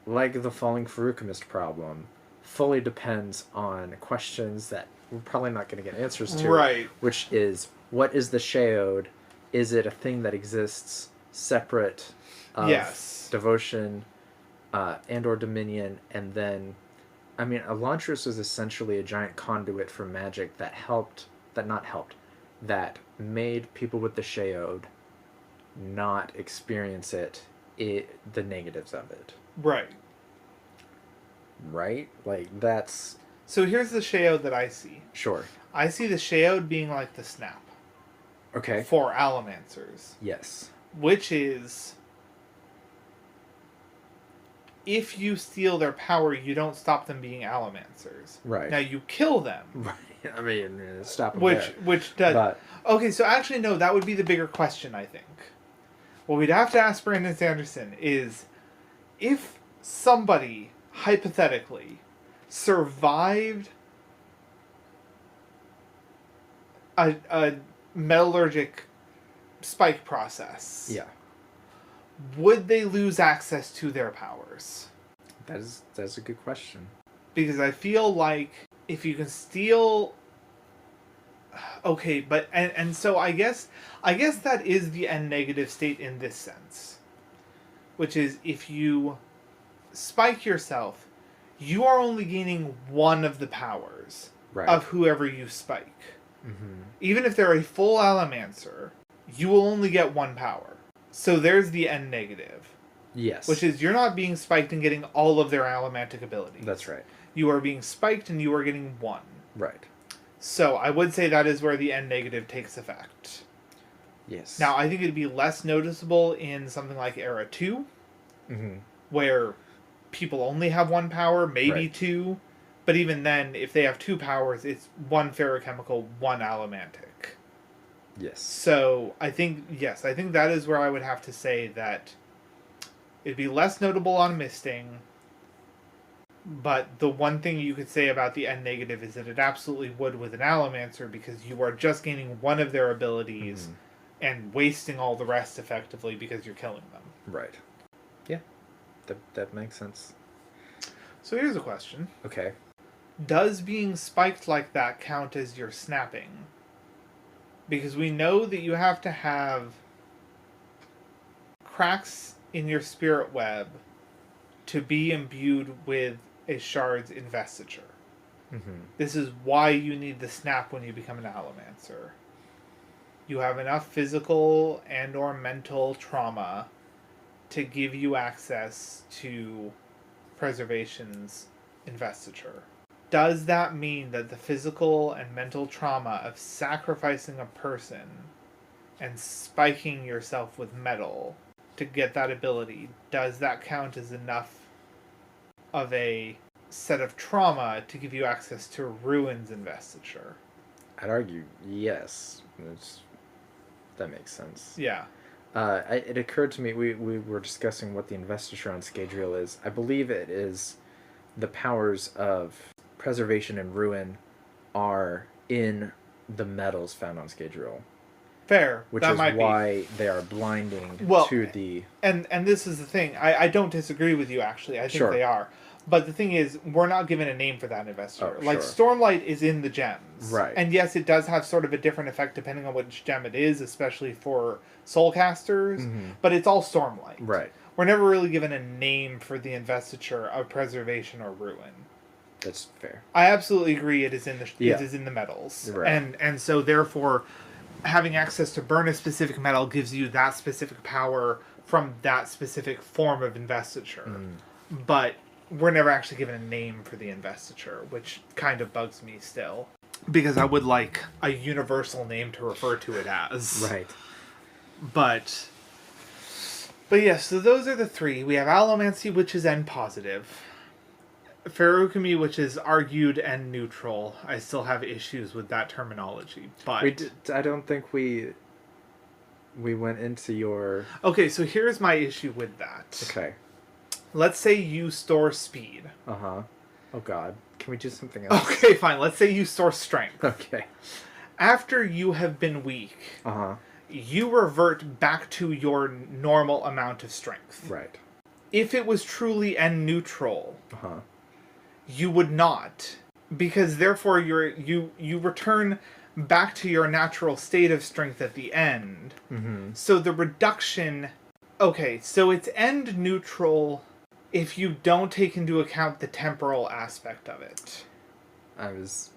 like the falling Feruchemist problem, fully depends on questions that we're probably not going to get answers to. Right. Which is, what is the Sheod? Is it a thing that exists separate of Yes. devotion and or dominion? And then, I mean, Elantris was essentially a giant conduit for magic that made people with the Sheod not experience the negatives of it. Right. Right? Like, that's... So here's the Sheod that I see. Sure. I see the Sheod being like the snap Okay. for Allomancers, Yes. which is if you steal their power, you don't stop them being Allomancers. Right. Now you kill them. Right. I mean, stop them Which does. But, Okay, so actually, no, that would be the bigger question, I think. What we'd have to ask Brandon Sanderson is if somebody, hypothetically, survived a metallurgic spike process, yeah. would they lose access to their powers? That's a good question. Because I feel like if you can steal... Okay, but... And so I guess that is the N-negative state in this sense. Which is, if you spike yourself, you are only gaining one of the powers Right. of whoever you spike. Mm-hmm. Even if they're a full Allomancer, you will only get one power. So there's the N-negative. Yes. Which is, you're not being spiked and getting all of their allomantic abilities. That's right. You are being spiked and you are getting one. Right. So I would say that is where the N-negative takes effect. Yes. Now, I think it'd be less noticeable in something like Era 2, Mm-hmm. where people only have one power, maybe Right. two. But even then, if they have two powers, it's one ferochemical, one allomantic. Yes. So I think that is where I would have to say that it'd be less notable on misting. But the one thing you could say about the N-negative is that it absolutely would with an Allomancer, because you are just gaining one of their abilities Mm-hmm. and wasting all the rest effectively because you're killing them. Right. Yeah. That makes sense. So here's a question. Okay. Does being spiked like that count as your snapping? Because we know that you have to have cracks in your spirit web to be imbued with a shard's investiture. Mm-hmm. This is why you need the snap when you become an Allomancer. You have enough physical and or mental trauma to give you access to preservation's investiture. Does that mean that the physical and mental trauma of sacrificing a person and spiking yourself with metal to get that ability, does that count as enough of a set of trauma to give you access to Ruin's investiture? I'd argue yes. That makes sense. Yeah. It occurred to me, we were discussing what the investiture on Scadrial is. I believe it is the powers of preservation and ruin are in the metals found on Scadrial. Fair. Which that is might why be. they are blinding to the... And this is the thing. I don't disagree with you, actually. I think they are. But the thing is, we're not given a name for that investiture. Like, Stormlight is in the gems. Right. And yes, it does have sort of a different effect depending on which gem it is, especially for soulcasters. Mm-hmm. But it's all Stormlight. Right. We're never really given a name for the investiture of preservation or ruin. That's fair. I absolutely agree it is in the metals. Right. And so, therefore, having access to burn a specific metal gives you that specific power from that specific form of investiture. But we're never actually given a name for the investiture, which kind of bugs me still. Because I would like a universal name to refer to it as. Right. But yes, so those are the three. We have Allomancy, which is N positive. Feruchemy, which is argued and neutral. I still have issues with that terminology. But I don't think we went into your... Okay, so here's my issue with that. Okay. Let's say you store speed. Uh-huh. Oh, God. Can we do something else? Okay, fine. Let's say you store strength. Okay. After you have been weak, you revert back to your normal amount of strength. Right. If it was truly N neutral, you would not. Because therefore you return back to your natural state of strength at the end. Mm-hmm. So the reduction... Okay, so it's end neutral if you don't take into account the temporal aspect of it. I was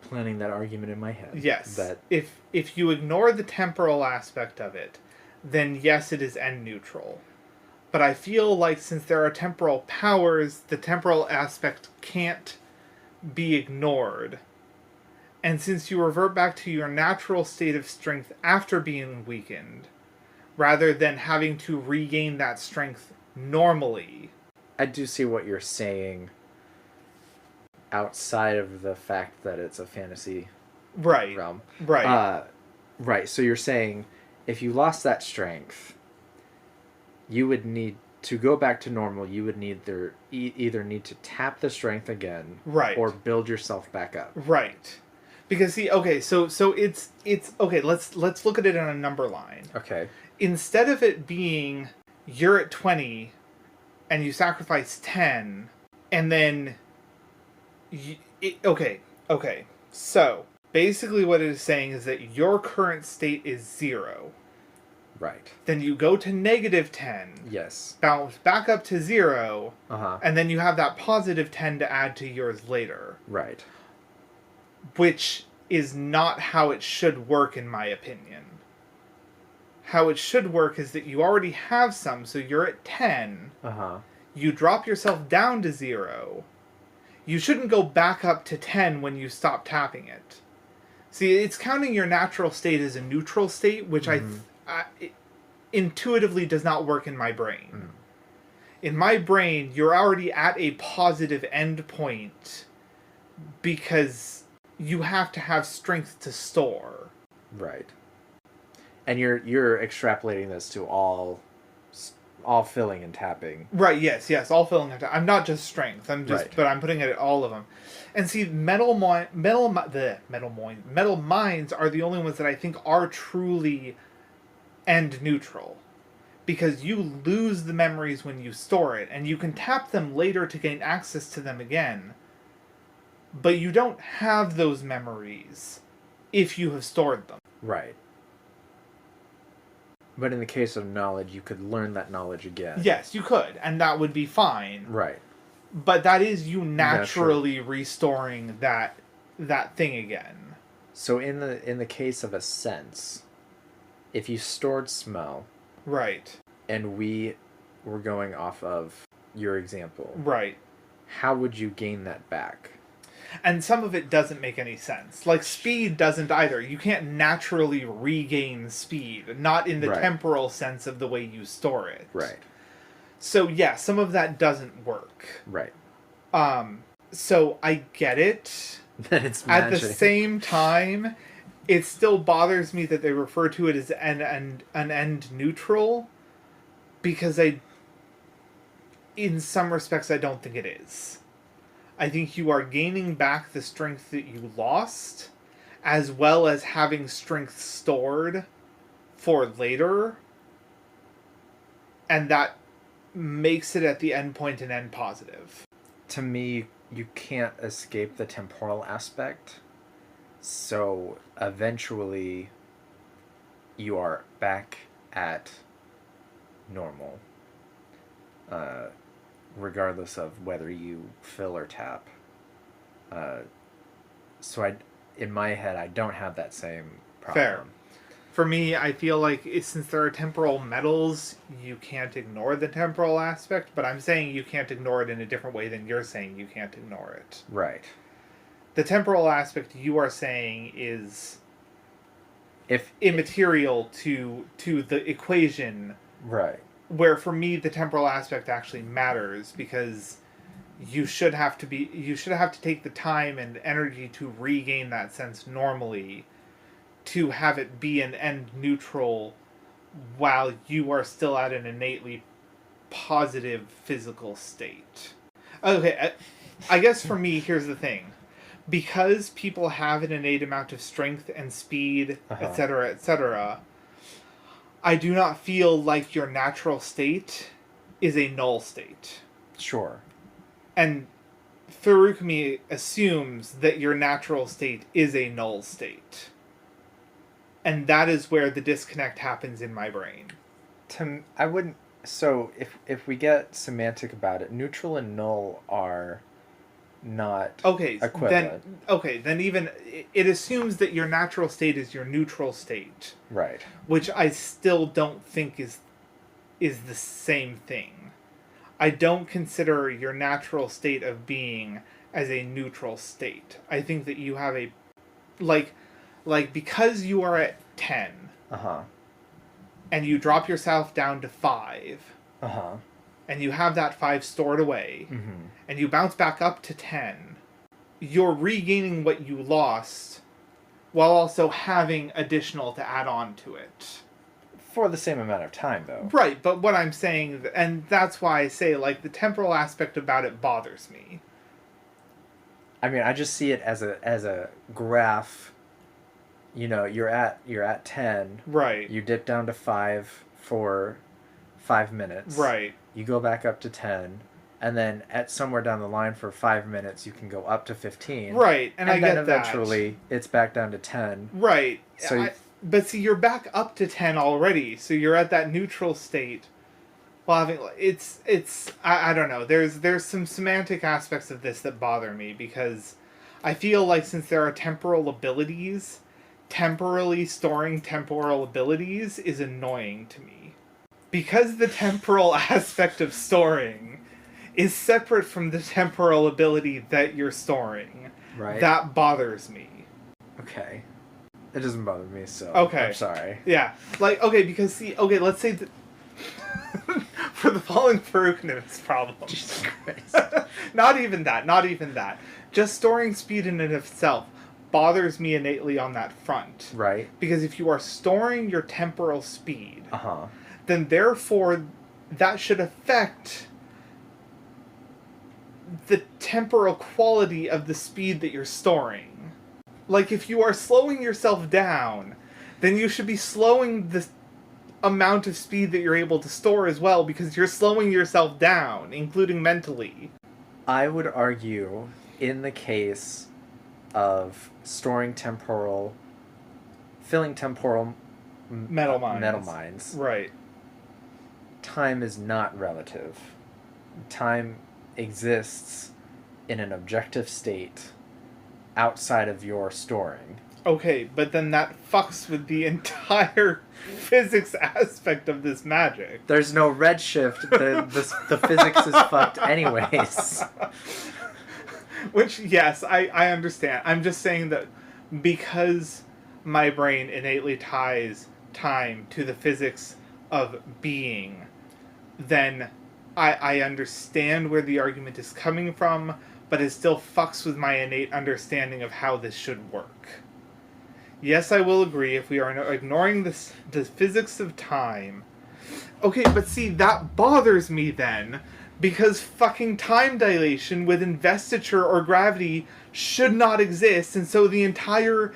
planning that argument in my head. Yes. That if you ignore the temporal aspect of it, then yes, it is end neutral. But I feel like since there are temporal powers, the temporal aspect can't be ignored. And since you revert back to your natural state of strength after being weakened, rather than having to regain that strength normally. I do see what you're saying outside of the fact that it's a fantasy realm. Right. Right. So you're saying if you lost that strength, you would need to go back to normal. You would need either need to tap the strength again, right, or build yourself back up. Right. Because see, okay, so it's okay. Let's look at it on a number line. Okay. Instead of it being you're at 20 and you sacrifice 10 and then okay. So basically what it is saying is that your current state is 0. Right. Then you go to -10. Yes. Bounce back up to 0. Uh-huh. And then you have that positive 10 to add to yours later. Right. Which is not how it should work, in my opinion. How it should work is that you already have some, so you're at 10. Uh-huh. You drop yourself down to 0. You shouldn't go back up to 10 when you stop tapping it. See, it's counting your natural state as a neutral state, which it intuitively does not work in my brain. Mm. In my brain, you're already at a positive end point because you have to have strength to store. Right. And you're extrapolating this to all filling and tapping. Right, yes, all filling and tapping. I'm not just strength. But I'm putting it at all of them. And see, metal mines are the only ones that I think are truly end neutral. Because you lose the memories when you store it, and you can tap them later to gain access to them again. But you don't have those memories if you have stored them. Right. But in the case of knowledge, you could learn that knowledge again. Yes, you could, and that would be fine. Right. But that is you naturally restoring that thing again. So in the case of a sense, if you stored smell, right, and we were going off of your example, right, how would you gain that back? And some of it doesn't make any sense. Like, speed doesn't either. You can't naturally regain speed, not in the temporal sense of the way you store it. Right. So, yeah, some of that doesn't work. Right. So, I get it. That it's magic. At the same time, it still bothers me that they refer to it as an end neutral, because in some respects, I don't think it is. I think you are gaining back the strength that you lost, as well as having strength stored for later, and that makes it at the end point an end positive. To me, you can't escape the temporal aspect, so eventually you are back at normal. Regardless of whether you fill or tap. So in my head, I don't have that same problem. Fair. For me, I feel like since there are temporal metals, you can't ignore the temporal aspect, but I'm saying you can't ignore it in a different way than you're saying you can't ignore it. Right. The temporal aspect you are saying is immaterial to the equation. Right. Where for me the temporal aspect actually matters, because you should have to take the time and energy to regain that sense normally, to have it be an end neutral while you are still at an innately positive physical state. Okay, I guess for me, here's the thing. Because people have an innate amount of strength and speed, etc., etc., I do not feel like your natural state is a null state. Sure. And Feruchemy assumes that your natural state is a null state. And that is where the disconnect happens in my brain. I wouldn't... So, if we get semantic about it, neutral and null are not equivalent. Then even... It assumes that your natural state is your neutral state. Right. Which I still don't think is the same thing. I don't consider your natural state of being as a neutral state. I think that you have a... Like because you are at 10... and you drop yourself down to 5... and you have that 5 stored away... and you bounce back up to 10... you're regaining what you lost while also having additional to add on to it. For the same amount of time, though. Right, but what I'm saying, and that's why I say, like, the temporal aspect about it bothers me. I mean, I just see it as a graph. You know, you're at 10. Right. You dip down to 5 for 5 minutes. Right. You go back up to 10. And then at somewhere down the line for 5 minutes, you can go up to 15. Right, and I get that. And then eventually, it's back down to 10. Right. So but see, you're back up to 10 already, so you're at that neutral state. Well, I don't know. There's some semantic aspects of this that bother me, because I feel like since there are temporal abilities, temporally storing temporal abilities is annoying to me. Because the temporal aspect of storing is separate from the temporal ability that you're storing. Right. That bothers me. Okay. It doesn't bother me, so okay. I'm sorry. Yeah. Like, okay, because see, okay, let's say that for the following Feruchemist problem. Jesus Christ. Not even that. Just storing speed in and of itself bothers me innately on that front. Right. Because if you are storing your temporal speed, Uh-huh. then therefore that should affect the temporal quality of the speed that you're storing. Like, if you are slowing yourself down, then you should be slowing the amount of speed that you're able to store as well, because you're slowing yourself down, including mentally. I would argue, in the case of storing temporal, filling temporal metal mines. Metal mines. Right. Time is not relative. Time exists in an objective state outside of your storing. Okay, but then that fucks with the entire physics aspect of this magic. There's no redshift. The physics is fucked anyways. Which, yes, I understand. I'm just saying that because my brain innately ties time to the physics of being, then I understand where the argument is coming from, but it still fucks with my innate understanding of how this should work. Yes, I will agree, if we are ignoring the physics of time... Okay, but see, that bothers me then, because fucking time dilation with investiture or gravity should not exist, and so the entire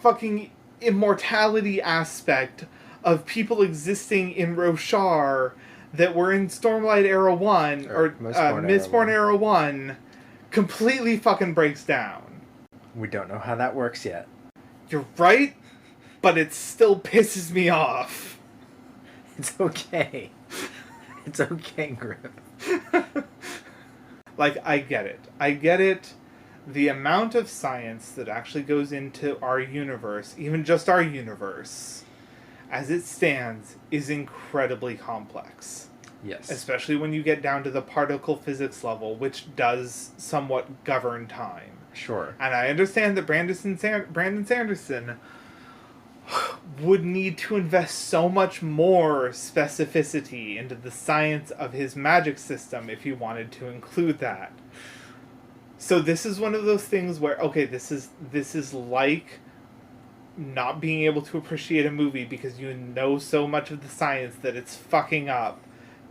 fucking immortality aspect of people existing in Roshar that were in Stormlight Era 1, or Mistborn Era 1, completely fucking breaks down. We don't know how that works yet. You're right, but it still pisses me off. It's okay. It's okay, Griff. Like, I get it. I get it. The amount of science that actually goes into our universe, even just our universe, as it stands, is incredibly complex. Yes. Especially when you get down to the particle physics level, which does somewhat govern time. Sure. And I understand that Brandon Sanderson would need to invest so much more specificity into the science of his magic system if he wanted to include that. So this is one of those things where, okay, this is like not being able to appreciate a movie because you know so much of the science that it's fucking up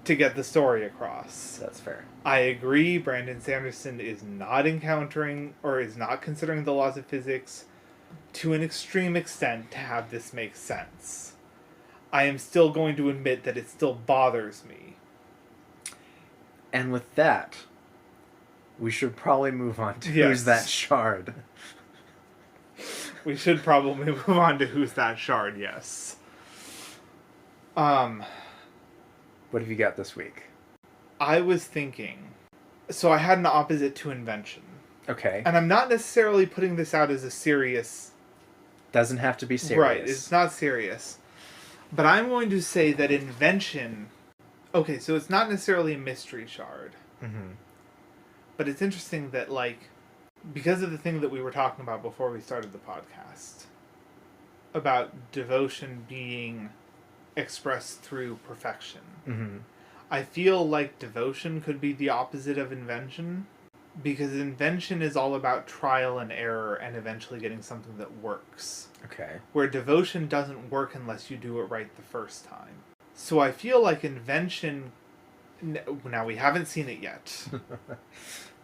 to get the story across. That's fair. I agree, Brandon Sanderson is not encountering or is not considering the laws of physics to an extreme extent to have this make sense. I am still going to admit that it still bothers me. And with that, we should probably move on to Yes. Who's That Shard? We should probably move on to Who's That Shard, yes. What have you got this week? I was thinking... So I had an opposite to invention. Okay. And I'm not necessarily putting this out as a serious... Doesn't have to be serious. Right, it's not serious. But I'm going to say that invention... Okay, so it's not necessarily a mystery shard. Mm-hmm. But it's interesting that, like, because of the thing that we were talking about before we started the podcast, about devotion being expressed through perfection, Mm-hmm. I feel like devotion could be the opposite of invention, because invention is all about trial and error and eventually getting something that works. Okay. Where devotion doesn't work unless you do it right the first time. So I feel like invention... Now, we haven't seen it yet.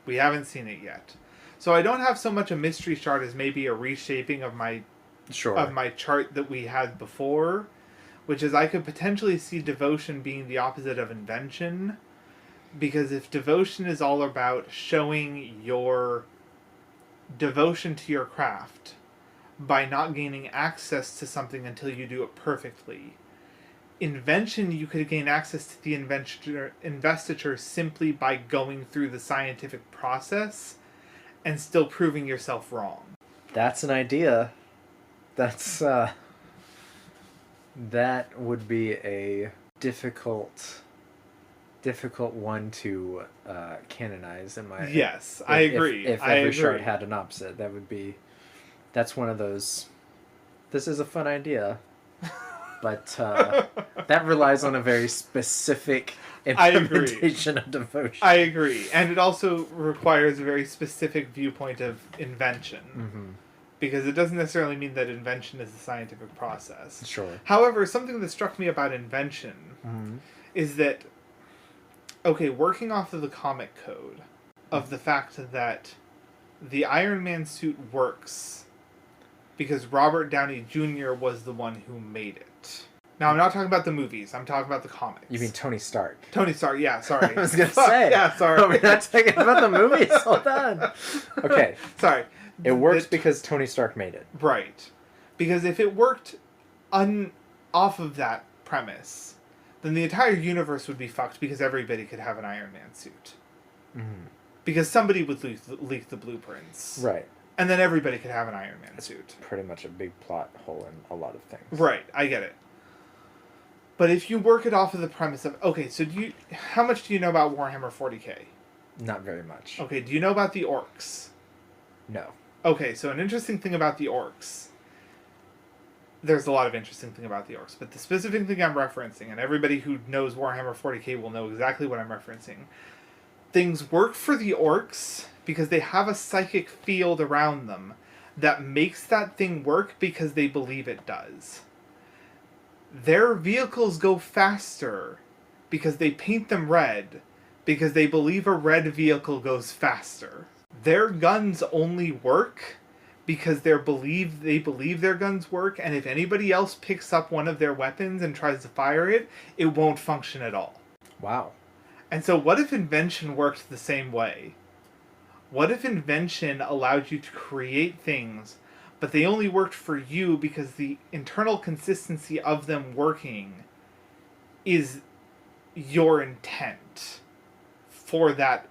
We haven't seen it yet. So I don't have so much a mystery shard as maybe a reshaping of my chart that we had before, which is I could potentially see devotion being the opposite of invention, because if devotion is all about showing your devotion to your craft by not gaining access to something until you do it perfectly, invention, you could gain access to the investiture simply by going through the scientific process and still proving yourself wrong. That's an idea. That's, that would be a difficult one to canonize in my... Yes, I agree. If every shard had an opposite, that's one of those... This is a fun idea. But that relies on a very specific implementation of devotion. I agree. And it also requires a very specific viewpoint of invention. Mm-hmm. Because it doesn't necessarily mean that invention is a scientific process. Sure. However, something that struck me about invention is that, okay, working off of the comic code, of the fact that the Iron Man suit works because Robert Downey Jr. was the one who made it. Now, I'm not talking about the movies. I'm talking about the comics. You mean Tony Stark? Tony Stark, yeah, sorry. I was going to say. Yeah, sorry. We're not talking about the movies. Hold on. Okay. Sorry. It works because Tony Stark made it. Right. Because if it worked off of that premise, then the entire universe would be fucked because everybody could have an Iron Man suit. Mm-hmm. Because somebody would leak the blueprints. Right. And then everybody could have an Iron Man suit. Pretty much a big plot hole in a lot of things. Right, I get it. But if you work it off of the premise of, okay, so how much do you know about Warhammer 40k? Not very much. Okay, do you know about the orcs? No. Okay, so an interesting thing about the orcs. There's a lot of interesting thing about the orcs, but the specific thing I'm referencing, and everybody who knows Warhammer 40k will know exactly what I'm referencing. Things work for the orcs because they have a psychic field around them that makes that thing work because they believe it does. Their vehicles go faster because they paint them red because they believe a red vehicle goes faster. Their guns only work because they believe their guns work, and if anybody else picks up one of their weapons and tries to fire it, it won't function at all. Wow. And so what if invention worked the same way? What if invention allowed you to create things, but they only worked for you because the internal consistency of them working is your intent for that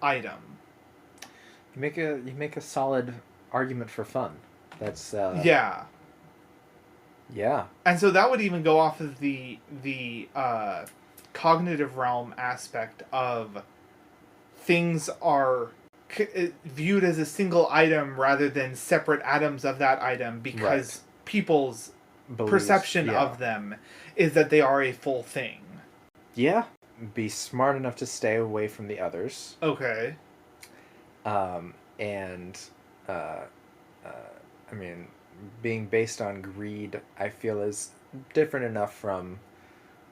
item? You make a solid argument for fun. That's Yeah. Yeah. And so that would even go off of the cognitive realm aspect of things are viewed as a single item rather than separate atoms of that item because people's perception of them is that they are a full thing. Yeah. Be smart enough to stay away from the others. Okay. I mean, being based on greed, I feel is different enough from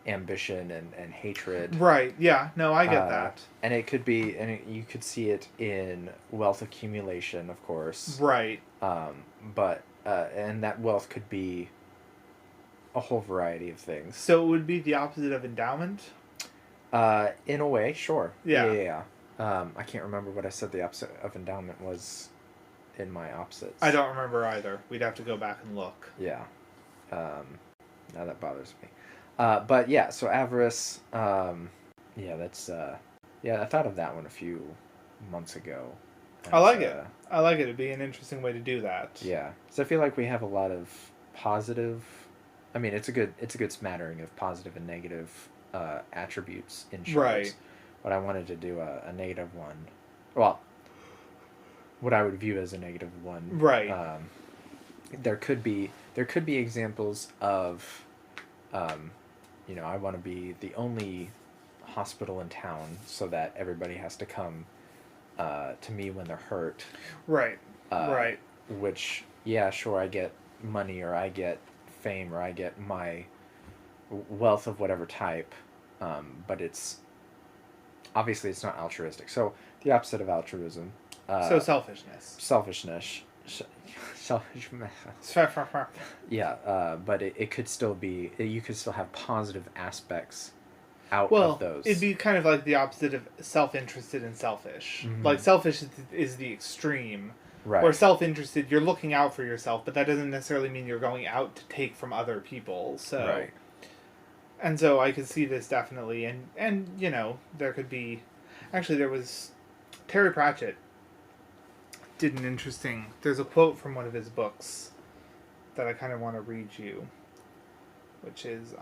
ambition and hatred. Right, yeah, no, I get that. And it could be, you could see it in wealth accumulation, of course. Right. But that wealth could be a whole variety of things. So it would be the opposite of endowment? In a way, sure. Yeah. I can't remember what I said the opposite of endowment was in my opposites. I don't remember either. We'd have to go back and look. Yeah. Now that bothers me. But yeah, so avarice, that's, I thought of that one a few months ago. I like it. I like it. It'd be an interesting way to do that. Yeah. So I feel like we have a lot of positive, I mean, it's a good smattering of positive and negative attributes in shows. Right. But I wanted to do a negative one. Well, what I would view as a negative one. Right. There could be examples of, I want to be the only hospital in town so that everybody has to come to me when they're hurt. Right. Right. Which, yeah, sure, I get money or I get fame or I get my wealth of whatever type, but obviously it's not altruistic. So the opposite of altruism. So selfishness. Selfishness. Yeah, but it could still be, you could still have positive aspects out of those. It'd be kind of like the opposite of self-interested and selfish. Mm-hmm. Like selfish is the extreme. Right. Where self-interested, you're looking out for yourself, but that doesn't necessarily mean you're going out to take from other people. So, right. And so I could see this definitely, and there could be, actually there was, Terry Pratchett did an interesting, there's a quote from one of his books that I kind of want to read you, which is,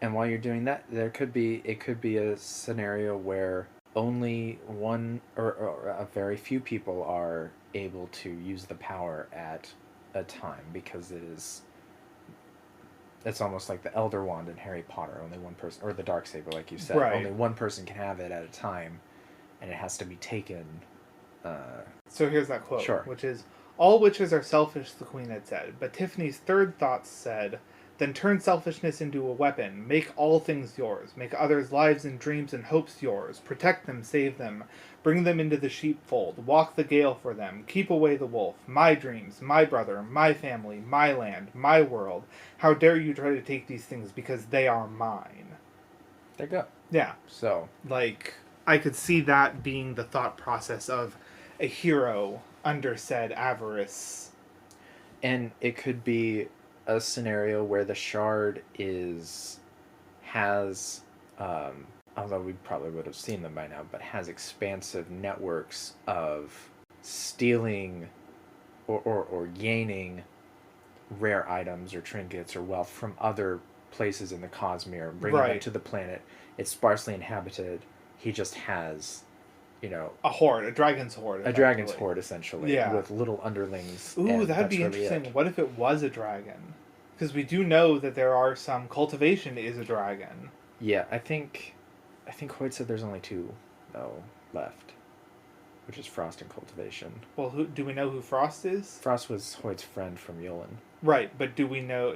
And while you're doing that, it could be a scenario where only one or a very few people are able to use the power at a time, because it's almost like the Elder Wand in Harry Potter. Only one person, or the Darksaber, like you said. Right. Only one person can have it at a time, and it has to be taken. So here's that quote, Sure. which is, "All witches are selfish," the Queen had said, but Tiffany's third thoughts said, "Then turn selfishness into a weapon. Make all things yours. Make others' lives and dreams and hopes yours. Protect them, save them. Bring them into the sheepfold. Walk the gale for them. Keep away the wolf. My dreams, my brother, my family, my land, my world. How dare you try to take these things because they are mine." There you go. Yeah. So, Like, I could see that being the thought process of a hero under said avarice. and it could be a scenario where the shard has although we probably would have seen them by now, but has expansive networks of stealing or gaining rare items or trinkets or wealth from other places in the Cosmere, bringing them to the planet. It's sparsely inhabited. He just has, a horde, a dragon's horde. A dragon's horde, essentially, yeah, with little underlings. Ooh, that'd be interesting. What if it was a dragon? Because we do know that there are some cultivation is a dragon. Yeah, I think Hoyt said there's only 2, though, left, which is Frost and cultivation. Well, do we know who Frost is? Frost was Hoyt's friend from Yolen. Right, but do we know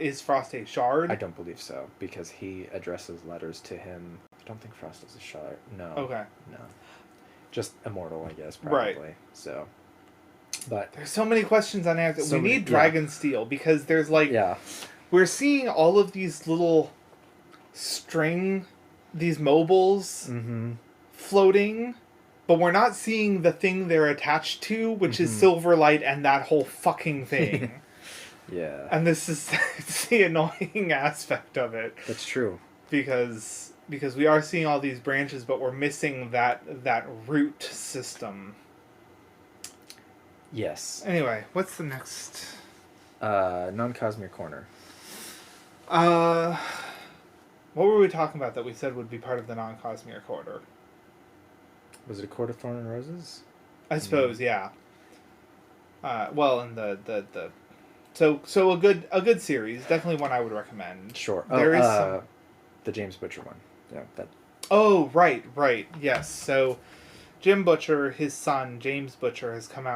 is Frost a shard? I don't believe so, because he addresses letters to him. I don't think Frost is a shard. No. Okay. No. Just immortal, I guess, probably. Right. So, but there's so many questions unanswered. We need Dragonsteel because there's we're seeing all of these little these mobiles floating, but we're not seeing the thing they're attached to, which is Silverlight and that whole fucking thing. Yeah. And this is the annoying aspect of it. That's true. Because we are seeing all these branches, but we're missing that root system. Yes. Anyway, what's the next? Non-Cosmere corner. What were we talking about that we said would be part of the non-Cosmere corner? Was it a Court of Thorn and Roses? I suppose, yeah. Well, and so a good series, definitely one I would recommend. Sure. There is the James Butcher one. Yeah, that. Oh, right, yes. So Jim Butcher, his son James Butcher, is coming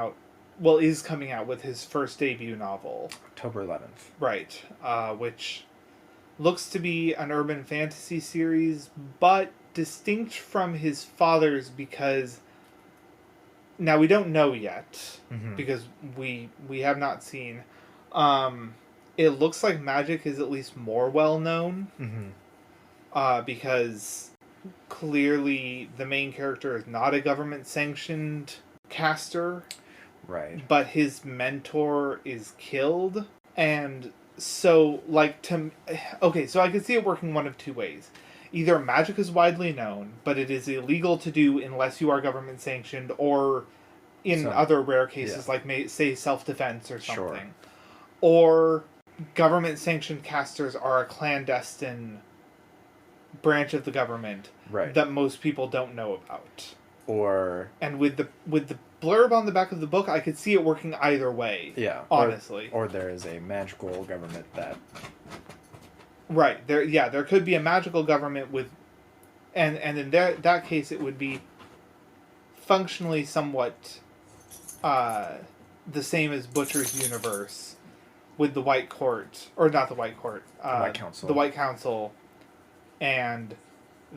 out with his first debut novel, October 11th. Right, which looks to be an urban fantasy series, but distinct from his father's because now we don't know yet because we have not seen. It looks like magic is at least more well known because clearly the main character is not a government sanctioned caster, right? But his mentor is killed, and so so I could see it working one of two ways. Either magic is widely known, but it is illegal to do unless you are government sanctioned, or in other rare cases, like say self-defense or something. Sure. Or government sanctioned casters are a clandestine branch of the government that most people don't know about. And with the blurb on the back of the book, I could see it working either way. Yeah, honestly. Or there is a magical government that. Right there, there could be a magical government with, and in that case, it would be functionally somewhat the same as Butcher's universe, with the White Court, or not the White Court, White Council, the White Council, and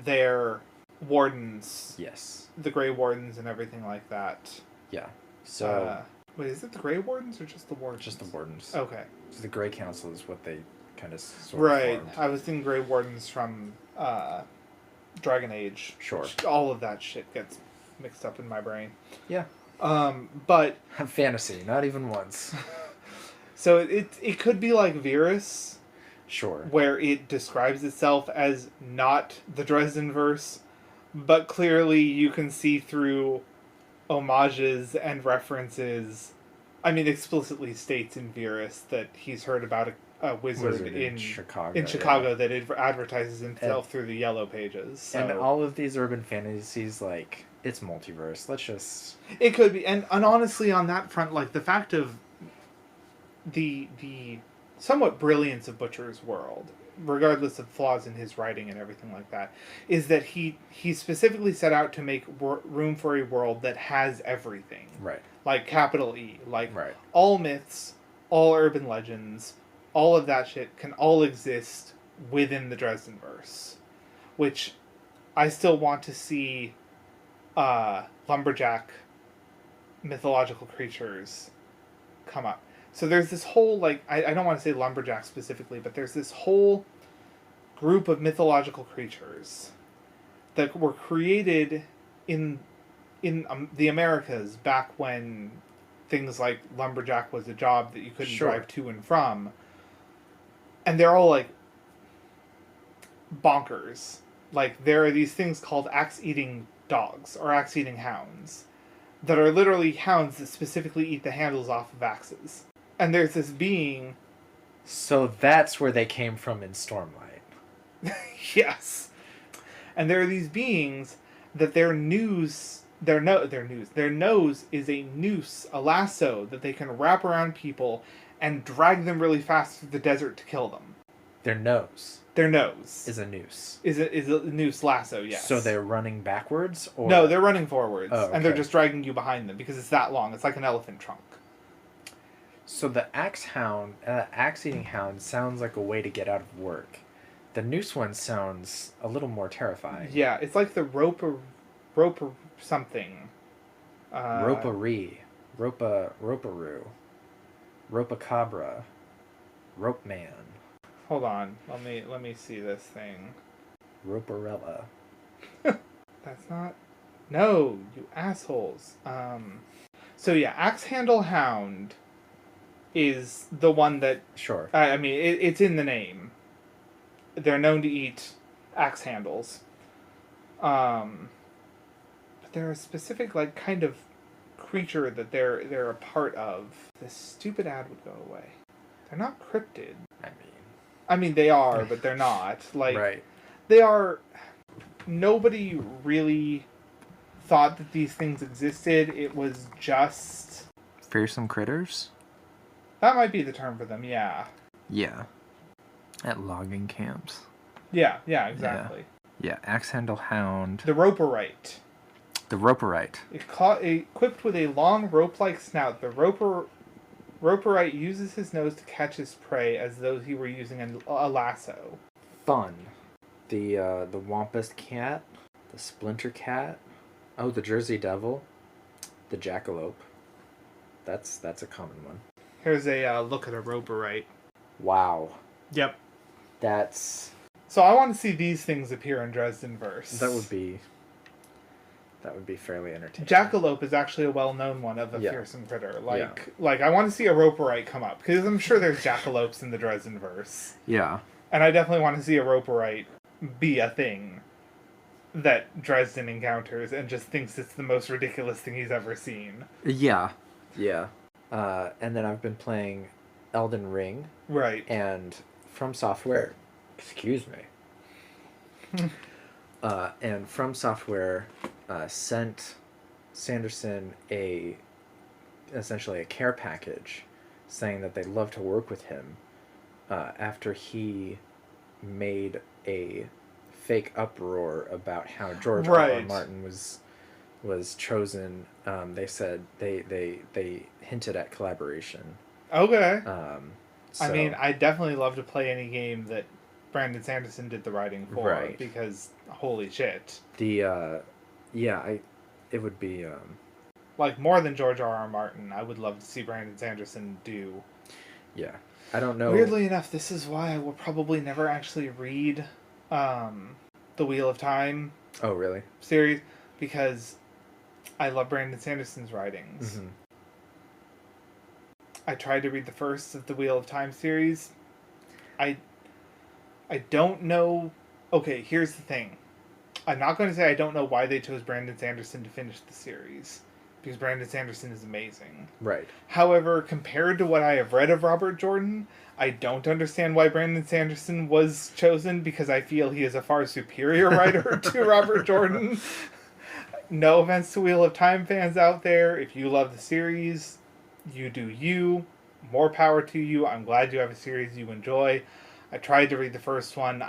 their wardens. Yes. The Grey Wardens and everything like that. Yeah. So. Wait, is it the Grey Wardens or just the Wardens? Just the Wardens. Okay. So the Grey Council is what they kind of sort of formed. I was thinking Grey Wardens from Dragon Age. Sure. All of that shit gets mixed up in my brain. Yeah. But fantasy, not even once. So it could be like Virus. Sure. Where it describes itself as not the Dresden verse, but clearly you can see through homages and references. I mean, explicitly states in Virus that he's heard about a wizard in Chicago that advertises himself through the Yellow Pages. So. And all of these urban fantasies, it's multiverse. Let's just... It could be. And honestly, on that front, the fact of the somewhat brilliance of Butcher's world, regardless of flaws in his writing and everything like that, is that he specifically set out to make room for a world that has everything. Right. Like capital E. All myths, all urban legends, all of that shit can all exist within the Dresdenverse. Which I still want to see lumberjack mythological creatures come up. So there's this whole, I don't want to say lumberjack specifically, but there's this whole group of mythological creatures that were created in the Americas back when things like lumberjack was a job that you couldn't drive to and from. And they're all, like, bonkers. Like, there are these things called axe-eating dogs, or axe-eating hounds, that are literally hounds that specifically eat the handles off of axes. And there's this being... So that's where they came from in Stormlight. Yes. And there are these beings that their nose is a noose, a lasso that they can wrap around people and drag them really fast through the desert to kill them. Their nose Is a noose. Is a noose lasso, yes. So they're running backwards? Or... No, they're running forwards. Oh, okay. And they're just dragging you behind them because it's that long. It's like an elephant trunk. So the axe-eating hound sounds like a way to get out of work. The noose one sounds a little more terrifying. Yeah, it's like the roper something. Roparee. Roparoo. Ropacabra. Rope Man. Hold on. Let me see this thing. Roparella. That's not... No, you assholes. So yeah, Axe Handle Hound is the one that... Sure. I mean, it's in the name. They're known to eat axe handles. But they're a specific, like, kind of creature that they're a part of. This stupid ad would go away. They're not cryptid. I mean, they are, but they're not. Like, right. They are... Nobody really thought that these things existed. It was just... Fearsome critters? That might be the term for them, yeah. Yeah. At logging camps. Yeah, exactly. Yeah, axe handle hound. The Roperite. The Roperite. Equipped with a long rope-like snout, the Roperite uses his nose to catch his prey as though he were using a lasso. Fun. The Wampus cat. The Splinter cat. Oh, the Jersey Devil. The Jackalope. That's a common one. Here's a look at a Roperite. Wow. Yep. That's... So I want to see these things appear in Dresden Verse. That would be fairly entertaining. Jackalope is actually a well-known one of a fearsome critter. Like I want to see a Roperite come up, because I'm sure there's jackalopes in the Dresden Verse. Yeah. And I definitely want to see a Roperite be a thing that Dresden encounters and just thinks it's the most ridiculous thing he's ever seen. Yeah. Yeah. And then I've been playing Elden Ring. Right. And From Software... Excuse me. And From Software sent Sanderson essentially a care package saying that they'd love to work with him after he made a fake uproar about how George R.R. Martin was chosen. They said they hinted at collaboration. Okay. So, I mean, I definitely love to play any game that Brandon Sanderson did the writing for, because holy shit. It would be like more than George R.R. Martin. I would love to see Brandon Sanderson do. Yeah, I don't know. Weirdly enough, this is why I will probably never actually read the Wheel of Time. Oh, really? Series, because I love Brandon Sanderson's writings. Mm-hmm. I tried to read the first of the Wheel of Time series. I don't know... Okay, here's the thing. I'm not going to say I don't know why they chose Brandon Sanderson to finish the series, because Brandon Sanderson is amazing. Right. However, compared to what I have read of Robert Jordan, I don't understand why Brandon Sanderson was chosen, because I feel he is a far superior writer to Robert Jordan. No offense to Wheel of Time fans out there. If you love the series, you do you. More power to you. I'm glad you have a series you enjoy. I tried to read the first one.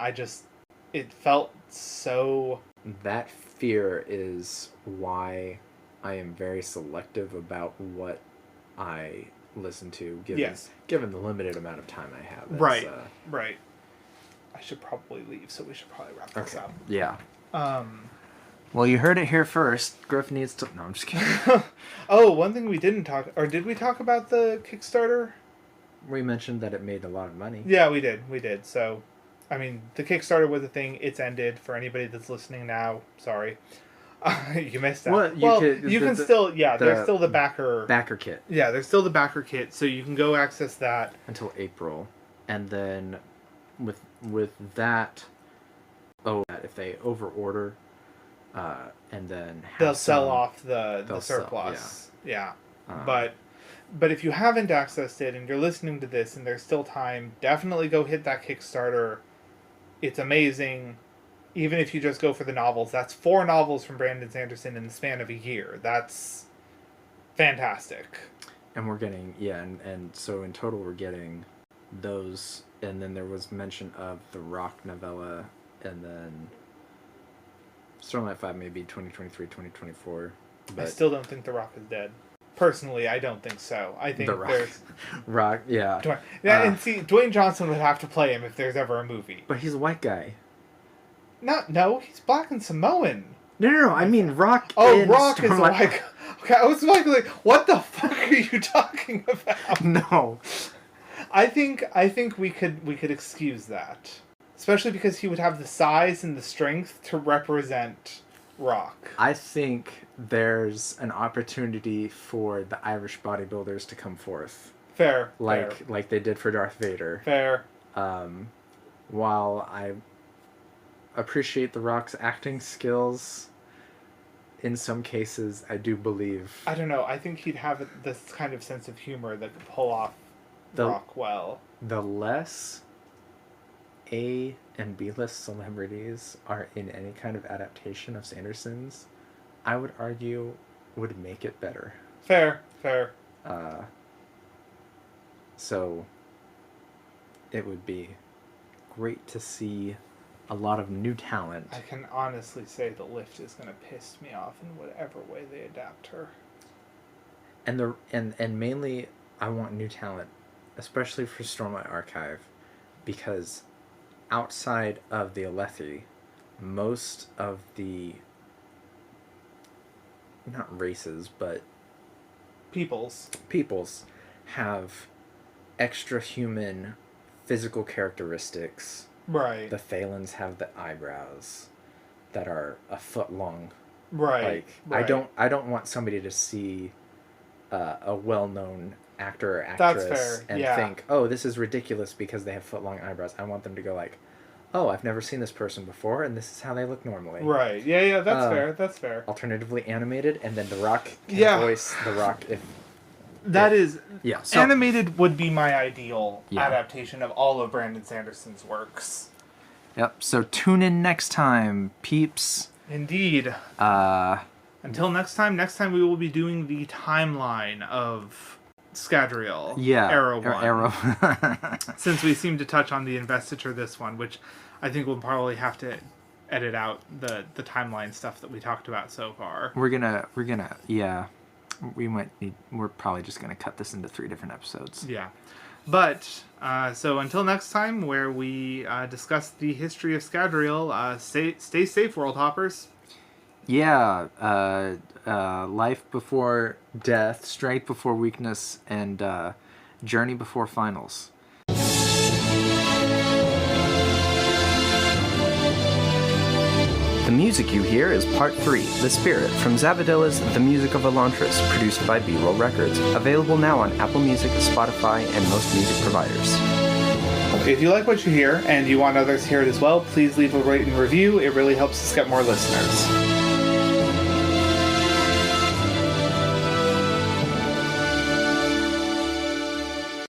It felt so... That fear is why I am very selective about what I listen to, given the limited amount of time I have. Right. I should probably leave, so we should probably wrap this up. Yeah. Well, you heard it here first. Griff needs to... No, I'm just kidding. Oh, one thing we didn't talk... Or did we talk about the Kickstarter? We mentioned that it made a lot of money. Yeah, we did. So, I mean, the Kickstarter was a thing. It's ended. For anybody that's listening now, sorry. You missed that. You can still... Yeah, there's still the backer... Backer kit. Yeah, there's still the backer kit, so you can go access that. Until April. And then with that, if they over order, and then they'll sell off the surplus. Yeah. But if you haven't accessed it and you're listening to this and there's still time, definitely go hit that Kickstarter. It's amazing. Even if you just go for the novels, that's 4 novels from Brandon Sanderson in the span of a year. That's fantastic. And we're getting, and so in total we're getting those, and then there was mention of the Rock novella, and then Stormlight 5 maybe 2023, 2024. But I still don't think The Rock is dead. Personally, I don't think so. I think the Rock. there's... Rock, yeah. And see, Dwayne Johnson would have to play him if there's ever a movie. But he's a white guy. No, he's black and Samoan. No, I mean Rock. Oh, Rock is a white guy. Okay, I was like, what the fuck are you talking about? No. I think we could excuse that. Especially because he would have the size and the strength to represent Rock. I think there's an opportunity for the Irish bodybuilders to come forth. Fair. Like they did for Darth Vader. Fair. While I appreciate The Rock's acting skills, in some cases I do believe... I don't know. I think he'd have this kind of sense of humor that could pull off Rock well. The less A and B-list celebrities are in any kind of adaptation of Sanderson's, I would argue would make it better. Fair. So it would be great to see a lot of new talent. I can honestly say the Lift is going to piss me off in whatever way they adapt her. And mainly I want new talent, especially for Stormlight Archive, because outside of the Alethi, most of the not races, but peoples have extra human physical characteristics. Right. The Thalens have the eyebrows that are a foot long. Right. Like, I don't want somebody to see a well-known actor or actress That's fair. and think, oh, this is ridiculous because they have foot-long eyebrows. I want them to go like, oh, I've never seen this person before, and this is how they look normally. Right. Yeah, that's fair. Alternatively animated, and then The Rock can voice The Rock if... So animated would be my ideal adaptation of all of Brandon Sanderson's works. Yep. So tune in next time, peeps. Indeed. Until next time we will be doing the timeline of Scadrial. Yeah. Era 1. Era. Since we seem to touch on the investiture this one, which I think we'll probably have to edit out the timeline stuff that we talked about so far. We're gonna we're probably just going to cut this into 3 different episodes. Yeah. But, so until next time, where we discuss the history of Scadrial, stay safe, World Hoppers. Yeah. Life before death, strength before weakness, and journey before finals. The music you hear is Part 3, The Spirit, from Zavadilla's The Music of Elantris, produced by B-Roll Records. Available now on Apple Music, Spotify, and most music providers. If you like what you hear, and you want others to hear it as well, please leave a rate and review. It really helps us get more listeners.